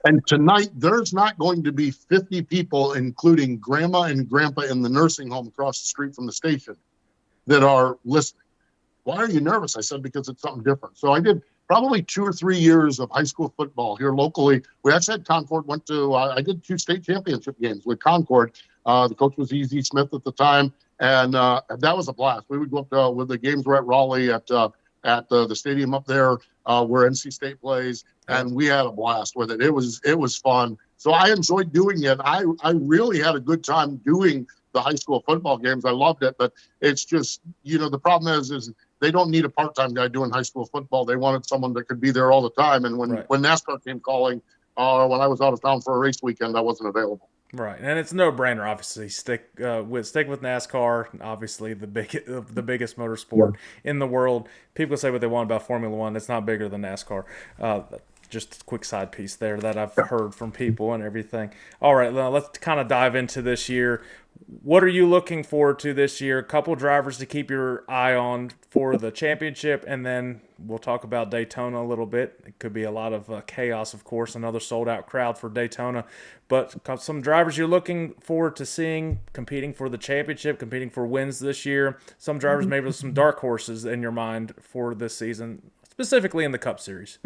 And tonight, there's not going to be 50 people, including grandma and grandpa in the nursing home across the street from the station, that are listening. Why are you nervous?" I said, "Because it's something different." So I did probably 2 or 3 years of high school football here locally. We actually had Concord I did 2 state championship games with Concord. The coach was E.Z. Smith at the time, and that was a blast. We would go up when the games were at Raleigh at the stadium up there where NC State plays, and we had a blast with it. It was fun. So I enjoyed doing it. I really had a good time doing the high school football games. I loved it, but it's just, the problem is they don't need a part-time guy doing high school football. They wanted someone that could be there all the time. And when NASCAR came calling, when I was out of town for a race weekend, I wasn't available. Right, and it's no brainer. Obviously, stick with NASCAR. Obviously, the biggest motorsport in the world. People say what they want about Formula One. It's not bigger than NASCAR. Just a quick side piece there that I've heard from people and everything. All right, now let's kind of dive into this year. What are you looking forward to this year? A couple drivers to keep your eye on for the championship, and then we'll talk about Daytona a little bit. It could be a lot of chaos, of course, another sold-out crowd for Daytona. But some drivers you're looking forward to seeing competing for the championship, competing for wins this year. Some drivers maybe with some dark horses in your mind for this season, specifically in the Cup Series.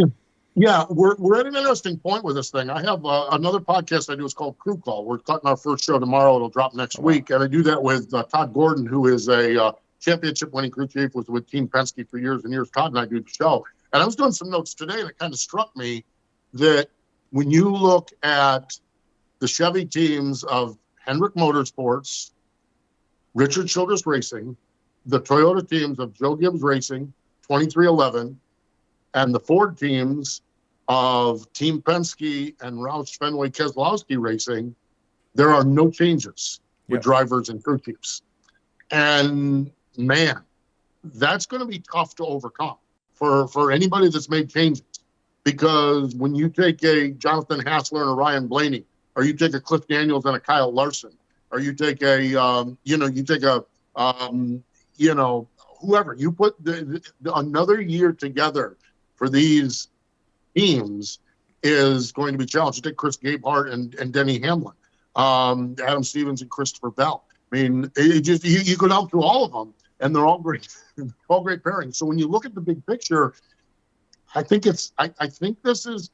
Yeah, we're at an interesting point with this thing. I have another podcast I do. It's called Crew Call. We're cutting our first show tomorrow. It'll drop next week. And I do that with Todd Gordon, who is a championship-winning crew chief, was with Team Penske for years and years. Todd and I do the show. And I was doing some notes today, and it kind of struck me that when you look at the Chevy teams of Hendrick Motorsports, Richard Childress Racing, the Toyota teams of Joe Gibbs Racing, 2311, and the Ford teams of Team Penske and Roush Fenway Keselowski Racing, there are no changes with drivers and crew chiefs. And man, that's going to be tough to overcome for anybody that's made changes. Because when you take a Jonathan Hassler and a Ryan Blaney, or you take a Cliff Daniels and a Kyle Larson, or you take whoever, you put another year together for these teams is going to be challenged. You take Chris Gabehart and Denny Hamlin, Adam Stevens and Christopher Bell. I mean, you go down through all of them, and they're all great, all great pairings. So when you look at the big picture, I think this is.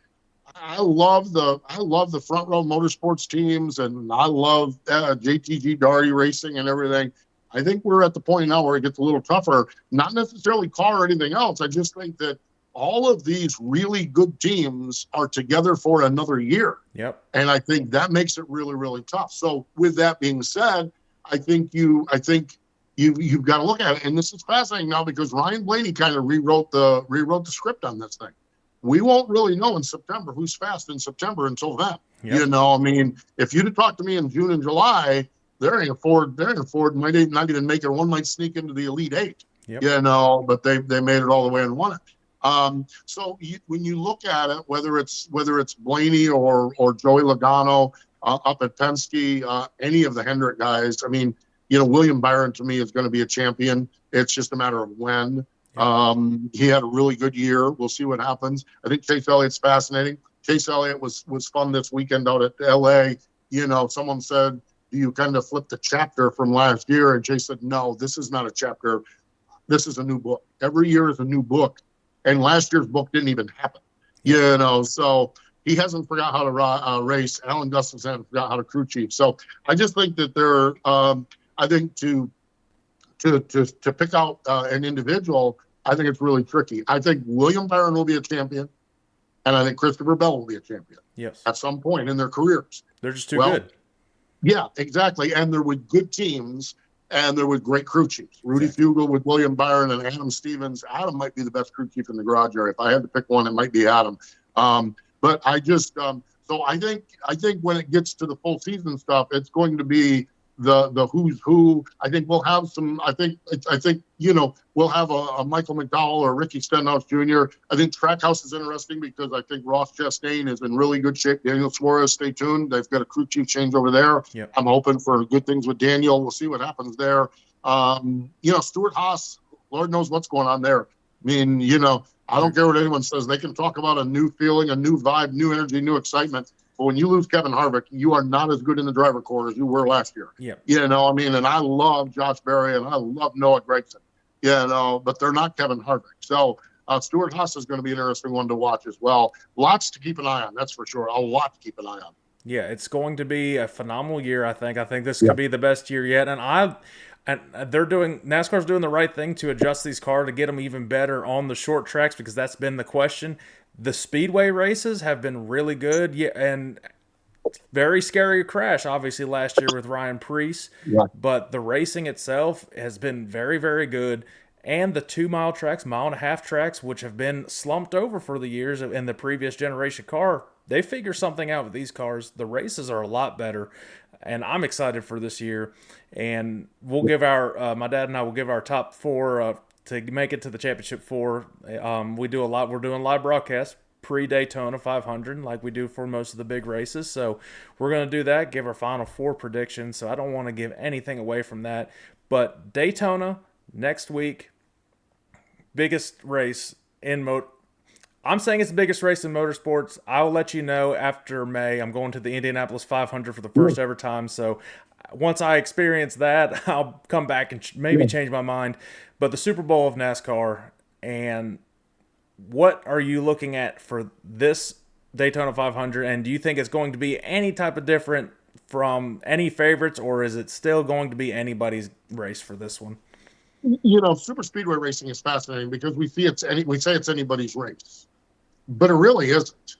I love the front row motorsports teams, and I love JTG Daugherty racing and everything. I think we're at the point now where it gets a little tougher. Not necessarily car or anything else. I just think that all of these really good teams are together for another year. Yep. And I think that makes it really, really tough. So with that being said, I think you've got to look at it. And this is fascinating now because Ryan Blaney kind of rewrote the script on this thing. We won't really know in September who's fast in September until then. Yep. You know, I mean, if you'd have talked to me in June and July, they're in a Ford might not even make it. One might sneak into the Elite Eight. Yep. You know, but they made it all the way and won it. When you look at it, whether it's Blaney or Joey Logano up at Penske, any of the Hendrick guys, I mean, you know, William Byron to me is going to be a champion. It's just a matter of when. He had a really good year. We'll see what happens. I think Chase Elliott's fascinating. Chase Elliott was fun this weekend out at LA. You know, someone said, do you kind of flip the chapter from last year? And Chase said, no, this is not a chapter. This is a new book. Every year is a new book. And last year's book didn't even happen. You know, so he hasn't forgot how to race. Alan Gustafson hasn't forgot how to crew chief. So I just think that I think to pick out an individual, I think it's really tricky. I think William Byron will be a champion, and I think Christopher Bell will be a champion. Yes. At some point in their careers. They're just too good. Yeah, exactly. And they're with good teams, and they're with great crew chiefs. Rudy Fugle with William Byron and Adam Stevens. Adam might be the best crew chief in the garage area. If I had to pick one, it might be Adam. But I just so I think when it gets to the full season stuff, it's going to be the who's who. I think we'll have some. I think you know, we'll have a Michael McDowell or Ricky Stenhouse Jr. I think Trackhouse is interesting because I think Ross Chastain is in really good shape. Daniel Suarez, stay tuned. They've got a crew chief change over there. Yep. I'm hoping for good things with Daniel. We'll see what happens there. You know, Stuart Haas, Lord knows what's going on there. I mean, you know, I don't care what anyone says. They can talk about a new feeling, a new vibe, new energy, new excitement. But when you lose Kevin Harvick, you are not as good in the driver corps as you were last year. Yep. You know, I mean, and I love Josh Berry and I love Noah Gragson, you know, but they're not Kevin Harvick. So Stuart Haas is going to be an interesting one to watch as well. Lots to keep an eye on, that's for sure. A lot to keep an eye on. Yeah, it's going to be a phenomenal year, I think. I think this could be the best year yet. And NASCAR's doing the right thing to adjust these cars to get them even better on the short tracks because that's been the question. The speedway races have been really good, and very scary crash, obviously, last year with Ryan Preece. Yeah. But the racing itself has been very, very good. And the 2-mile tracks, 1.5-mile tracks, which have been slumped over for the years in the previous generation car, they figure something out with these cars. The races are a lot better, and I'm excited for this year. And we'll give my dad and I will give our top 4 to make it to the championship 4. We're doing live broadcasts pre-Daytona 500 like we do for most of the big races. So we're going to do that, give our final 4 predictions. So I don't want to give anything away from that. But Daytona next week, biggest race in I'm saying it's the biggest race in motorsports. I'll let you know after May. I'm going to the Indianapolis 500 for the first ever time. So once I experience that, I'll come back and maybe change my mind. But the Super Bowl of NASCAR, and what are you looking at for this Daytona 500? And do you think it's going to be any type of different from any favorites, or is it still going to be anybody's race for this one? You know, super speedway racing is fascinating because we say it's anybody's race, but it really isn't.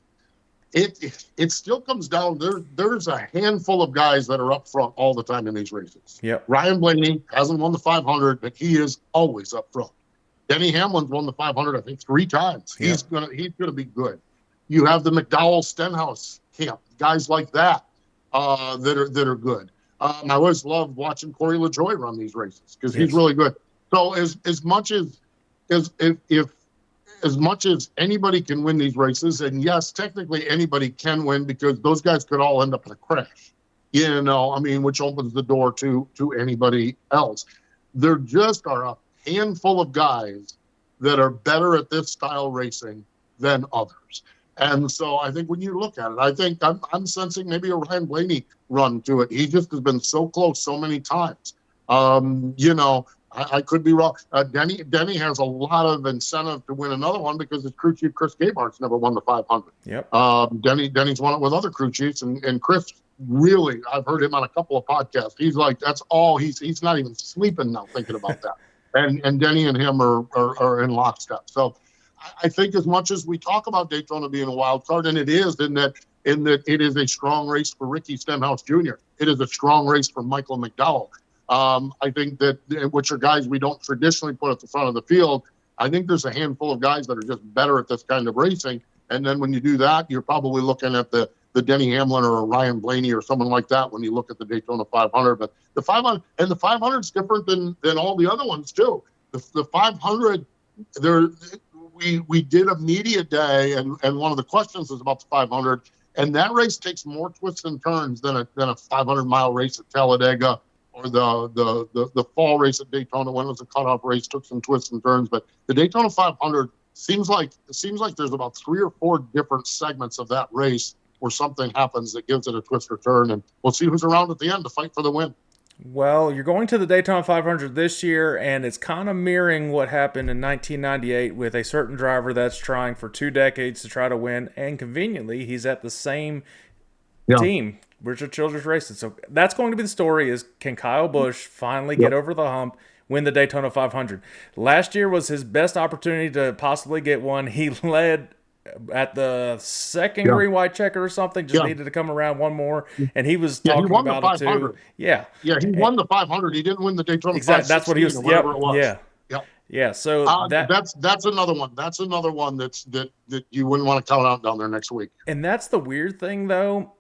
It still comes down there's a handful of guys that are up front all the time in these races. Yep. Ryan Blaney hasn't won the 500, but he is always up front. Denny Hamlin's won the 500, I think, 3 times. Yep. He's gonna be good. You have the McDowell Stenhouse camp, guys like that that are good. I always love watching Corey LaJoie run these races because he's really good. So as much as anybody can win these races, and yes, technically anybody can win because those guys could all end up in a crash, you know, I mean, which opens the door to anybody else. There just are a handful of guys that are better at this style racing than others. And so I think when you look at it, I think I'm sensing maybe a Ryan Blaney run to it. He just has been so close so many times. You know, I could be wrong. Denny has a lot of incentive to win another one because his crew chief Chris Gabart's never won the 500. Yep. Denny's won it with other crew chiefs, and Chris really, I've heard him on a couple of podcasts. He's like, that's all. He's not even sleeping now thinking about that. And Denny and him are in lockstep. So I think as much as we talk about Daytona being a wild card, and it is in that it is a strong race for Ricky Stenhouse Jr. It is a strong race for Michael McDowell. I think that, which are guys we don't traditionally put at the front of the field. I think there's a handful of guys that are just better at this kind of racing. And then when you do that, you're probably looking at the Denny Hamlin or a Ryan Blaney or someone like that when you look at the Daytona 500. But the 500 and the 500 is different than all the other ones too. The 500, we did a media day, and one of the questions was about the 500, and that race takes more twists and turns than a 500-mile race at Talladega, or the fall race at Daytona when it was a cutoff race, took some twists and turns. But the Daytona 500 seems like there's about 3 or 4 different segments of that race where something happens that gives it a twist or turn, and we'll see who's around at the end to fight for the win. Well, you're going to the Daytona 500 this year, and it's kind of mirroring what happened in 1998 with a certain driver that's trying for 2 decades to try to win, and conveniently, he's at the same team, Richard Childress Racing. So that's going to be the story: is can Kyle Busch finally get over the hump, win the Daytona 500? Last year was his best opportunity to possibly get one. He led at the second green white checker or something, just needed to come around one more, and he was talking about it too. He won the 500. He didn't win the Daytona 500. That's what he was. Whatever it was. Yeah. So that's another one. That's another one that you wouldn't want to count out down there next week. And that's the weird thing, though.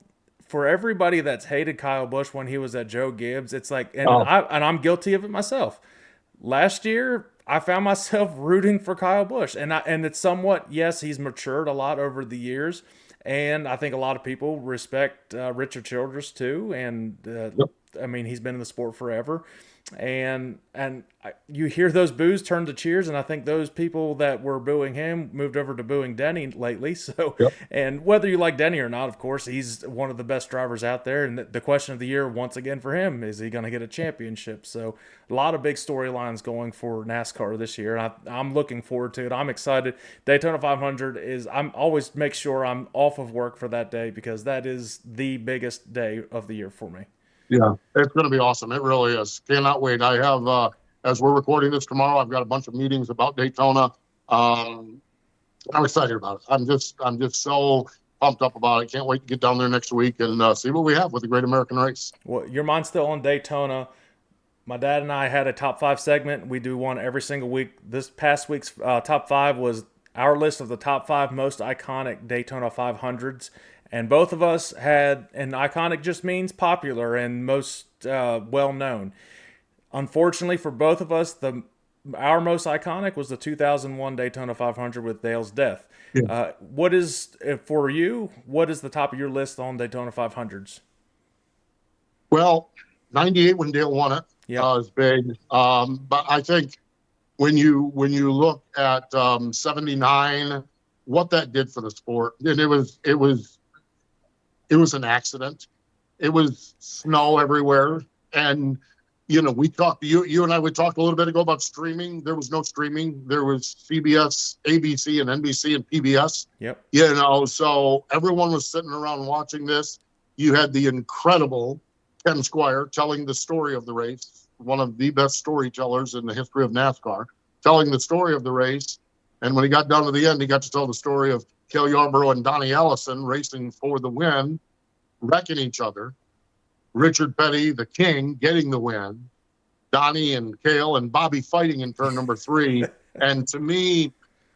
For everybody that's hated Kyle Busch when he was at Joe Gibbs, it's like, and I'm guilty of it myself. Last year, I found myself rooting for Kyle Busch, and it's somewhat, yes, he's matured a lot over the years, and I think a lot of people respect Richard Childress too, and I mean, he's been in the sport forever, and you hear those boos turn to cheers, and I think those people that were booing him moved over to booing Denny lately. So, and whether you like Denny or not, of course, he's one of the best drivers out there, and the question of the year once again for him is he going to get a championship? So, a lot of big storylines going for NASCAR this year, and I'm looking forward to it. I'm excited. Daytona 500 is, I'm always make sure I'm off of work for that day because that is the biggest day of the year for me. Yeah, it's going to be awesome. It really is. Cannot wait. I have, as we're recording this tomorrow, I've got a bunch of meetings about Daytona. I'm excited about it. I'm just so pumped up about it. Can't wait to get down there next week and see what we have with the Great American Race. Well, your mind's still on Daytona. My dad and I had a top 5 segment. We do one every single week. This past week's top 5 was our list of the top 5 most iconic Daytona 500s. And both of us had, and iconic just means popular and most well-known. Unfortunately for both of us, our most iconic was the 2001 Daytona 500 with Dale's death. Yeah. What is, for you, what is the top of your list on Daytona 500s? Well, 98 when Dale won it is big. But I think when you look at 79, what that did for the sport, and it was an accident. It was snow everywhere. And, we talked, you and I, we talked a little bit ago about streaming. There was no streaming. There was CBS, ABC, and NBC, and PBS. Yep. So everyone was sitting around watching this. You had the incredible Ken Squire telling the story of the race, one of the best storytellers in the history of NASCAR, telling the story of the race. And when he got down to the end, he got to tell the story of Cale Yarborough and Donnie Allison racing for the win, wrecking each other. Richard Petty, the king, getting the win. Donnie and Cale and Bobby fighting in turn number 3. And to me,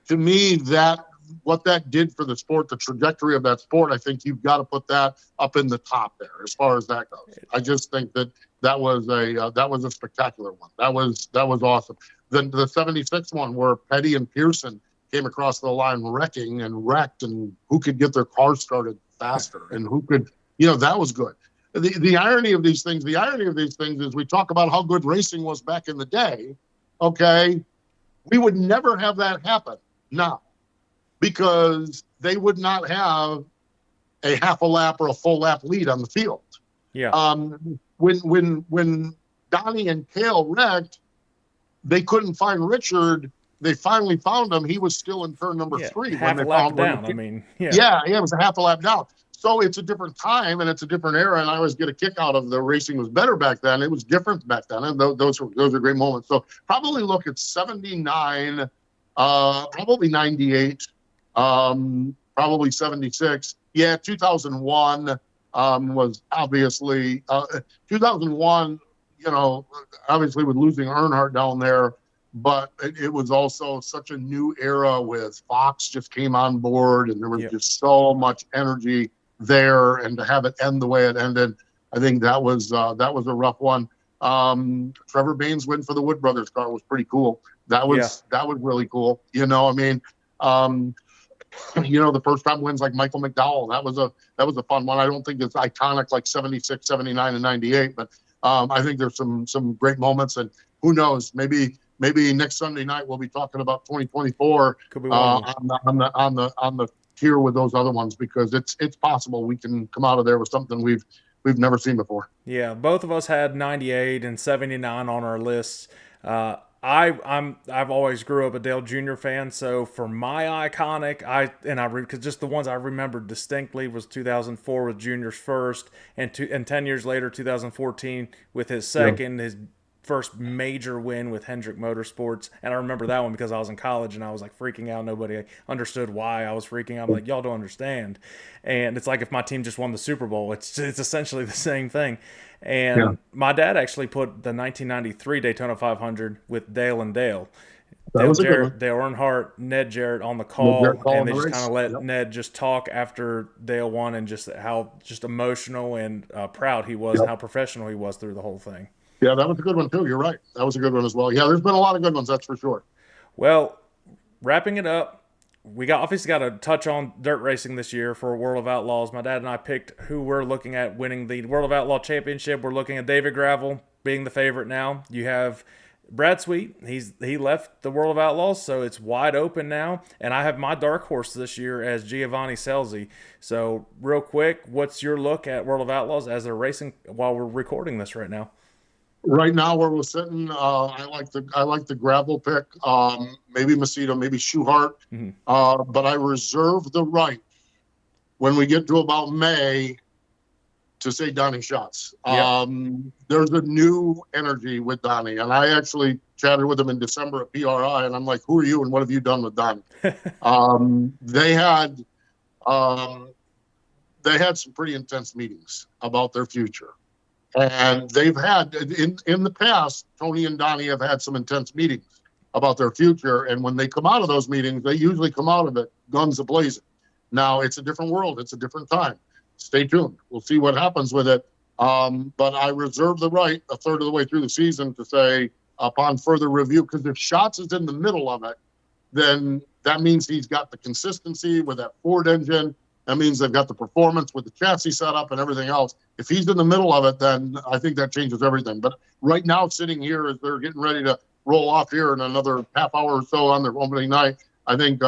that what that did for the sport, the trajectory of that sport, I think you've got to put that up in the top there as far as that goes. I just think that was a spectacular one. That was awesome. Then the 76 one where Petty and Pearson came across the line wrecking and wrecked, and who could get their car started faster and who could, that was good. The irony of these things is we talk about how good racing was back in the day. Okay. We would never have that happen now because they would not have a half a lap or a full lap lead on the field. Yeah. When Donnie and Cale wrecked, they couldn't find Richard. They finally found him. He was still in turn number Yeah, 3 when half a they lap found down. I when mean, yeah. yeah, it was a half a lap down. So it's a different time and it's a different era. And I always get a kick out of the racing was better back then. It was different back then. And those are great moments. So probably look at 79, probably 98, probably 76. Yeah, 2001 was obviously 2001, obviously with losing Earnhardt down there, but it was also such a new era with Fox just came on board and there was just so much energy there, and to have it end the way it ended, I think that was a rough one. Trevor Bayne's win for the Wood Brothers car was pretty cool. That was really cool. The first time wins like Michael McDowell, that was a fun one. I don't think it's iconic like 76, 79, and 98, but I think there's some great moments, and who knows, maybe next Sunday night we'll be talking about 2024 on the tier with those other ones, because it's possible we can come out of there with something we've never seen before. Yeah, both of us had 98 and 79 on our lists. I've always grew up a Dale Jr. fan, so for my iconic, because just the ones I remembered distinctly was 2004 with Junior's first, and 10 years later 2014 with his second, his first major win with Hendrick Motorsports. And I remember that one because I was in college and I was like freaking out. Nobody understood why I was freaking out. I'm like, y'all don't understand. And it's like if my team just won the Super Bowl, it's essentially the same thing. And my dad actually put the 1993 Daytona 500 with Dale and Dale. Dale Earnhardt, Ned Jarrett on the call, and they just kind of let Ned just talk after Dale won, and just how just emotional and proud he was, and how professional he was through the whole thing. Yeah, that was a good one too. You're right. That was a good one as well. Yeah, there's been a lot of good ones, that's for sure. Well, wrapping it up, we obviously got to touch on dirt racing this year for World of Outlaws. My dad and I picked who we're looking at winning the World of Outlaw Championship. We're looking at David Gravel being the favorite now. You have Brad Sweet. He left the World of Outlaws, so it's wide open now. And I have my dark horse this year as Giovanni Scelzi. So real quick, what's your look at World of Outlaws as they're racing while we're recording this right now? Right now, where we're sitting, I like the Gravel pick. Maybe Macedo, maybe Schuchart, but I reserve the right when we get to about May to say Donnie Schatz. There's a new energy with Donnie, and I actually chatted with him in December at PRI, and I'm like, "Who are you, and what have you done with Donnie?" They had some pretty intense meetings about their future. And they've had, in the past, Tony and Donnie have had some intense meetings about their future. And when they come out of those meetings, they usually come out of it guns a-blazing. Now, it's a different world. It's a different time. Stay tuned. We'll see what happens with it. But I reserve the right a third of the way through the season to say, upon further review, because if Schatz is in the middle of it, then that means he's got the consistency with that Ford engine. That means they've got the performance with the chassis setup and everything else. If he's in the middle of it, then I think that changes everything. But right now, sitting here as they're getting ready to roll off here in another half hour or so on their opening night, I think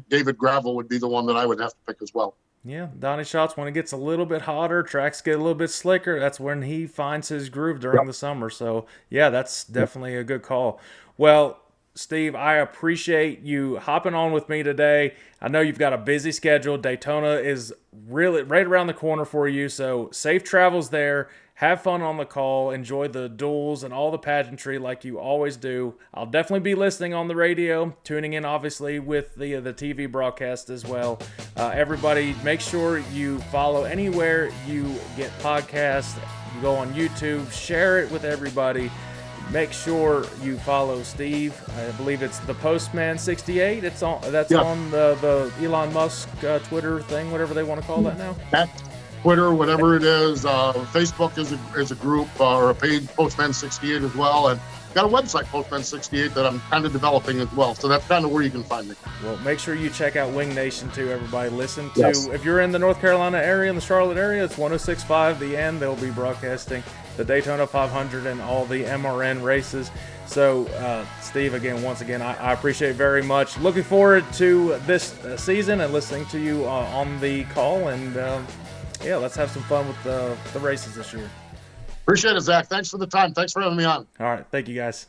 David Gravel would be the one that I would have to pick as well. Yeah, Donnie Schatz, when it gets a little bit hotter, tracks get a little bit slicker, that's when he finds his groove during the summer. So, yeah, that's definitely a good call. Well, Steve, I appreciate you hopping on with me today. I know you've got a busy schedule. Daytona is really right around the corner for you, so safe travels there. Have fun on the call. Enjoy the duels and all the pageantry like you always do. I'll definitely be listening on the radio, tuning in obviously with the TV broadcast as well. Everybody, make sure you follow anywhere you get podcasts. You go on YouTube, share it with everybody. Make sure you follow Steve. I believe it's the Postman 68. It's on. That's on the Elon Musk Twitter thing, whatever they want to call that now. Twitter, whatever it is. Facebook is a group or a page, Postman 68 as well, and got a website, Postman 68, that I'm kind of developing as well. So that's kind of where you can find me. Well, make sure you check out Wing Nation too. Everybody, listen to. If you're in the North Carolina area, in the Charlotte area, it's 106.5 The End. They'll be broadcasting the Daytona 500 and all the MRN races. So, Steve, once again, I appreciate it very much. Looking forward to this season and listening to you on the call. And, let's have some fun with the races this year. Appreciate it, Zach. Thanks for the time. Thanks for having me on. All right. Thank you, guys.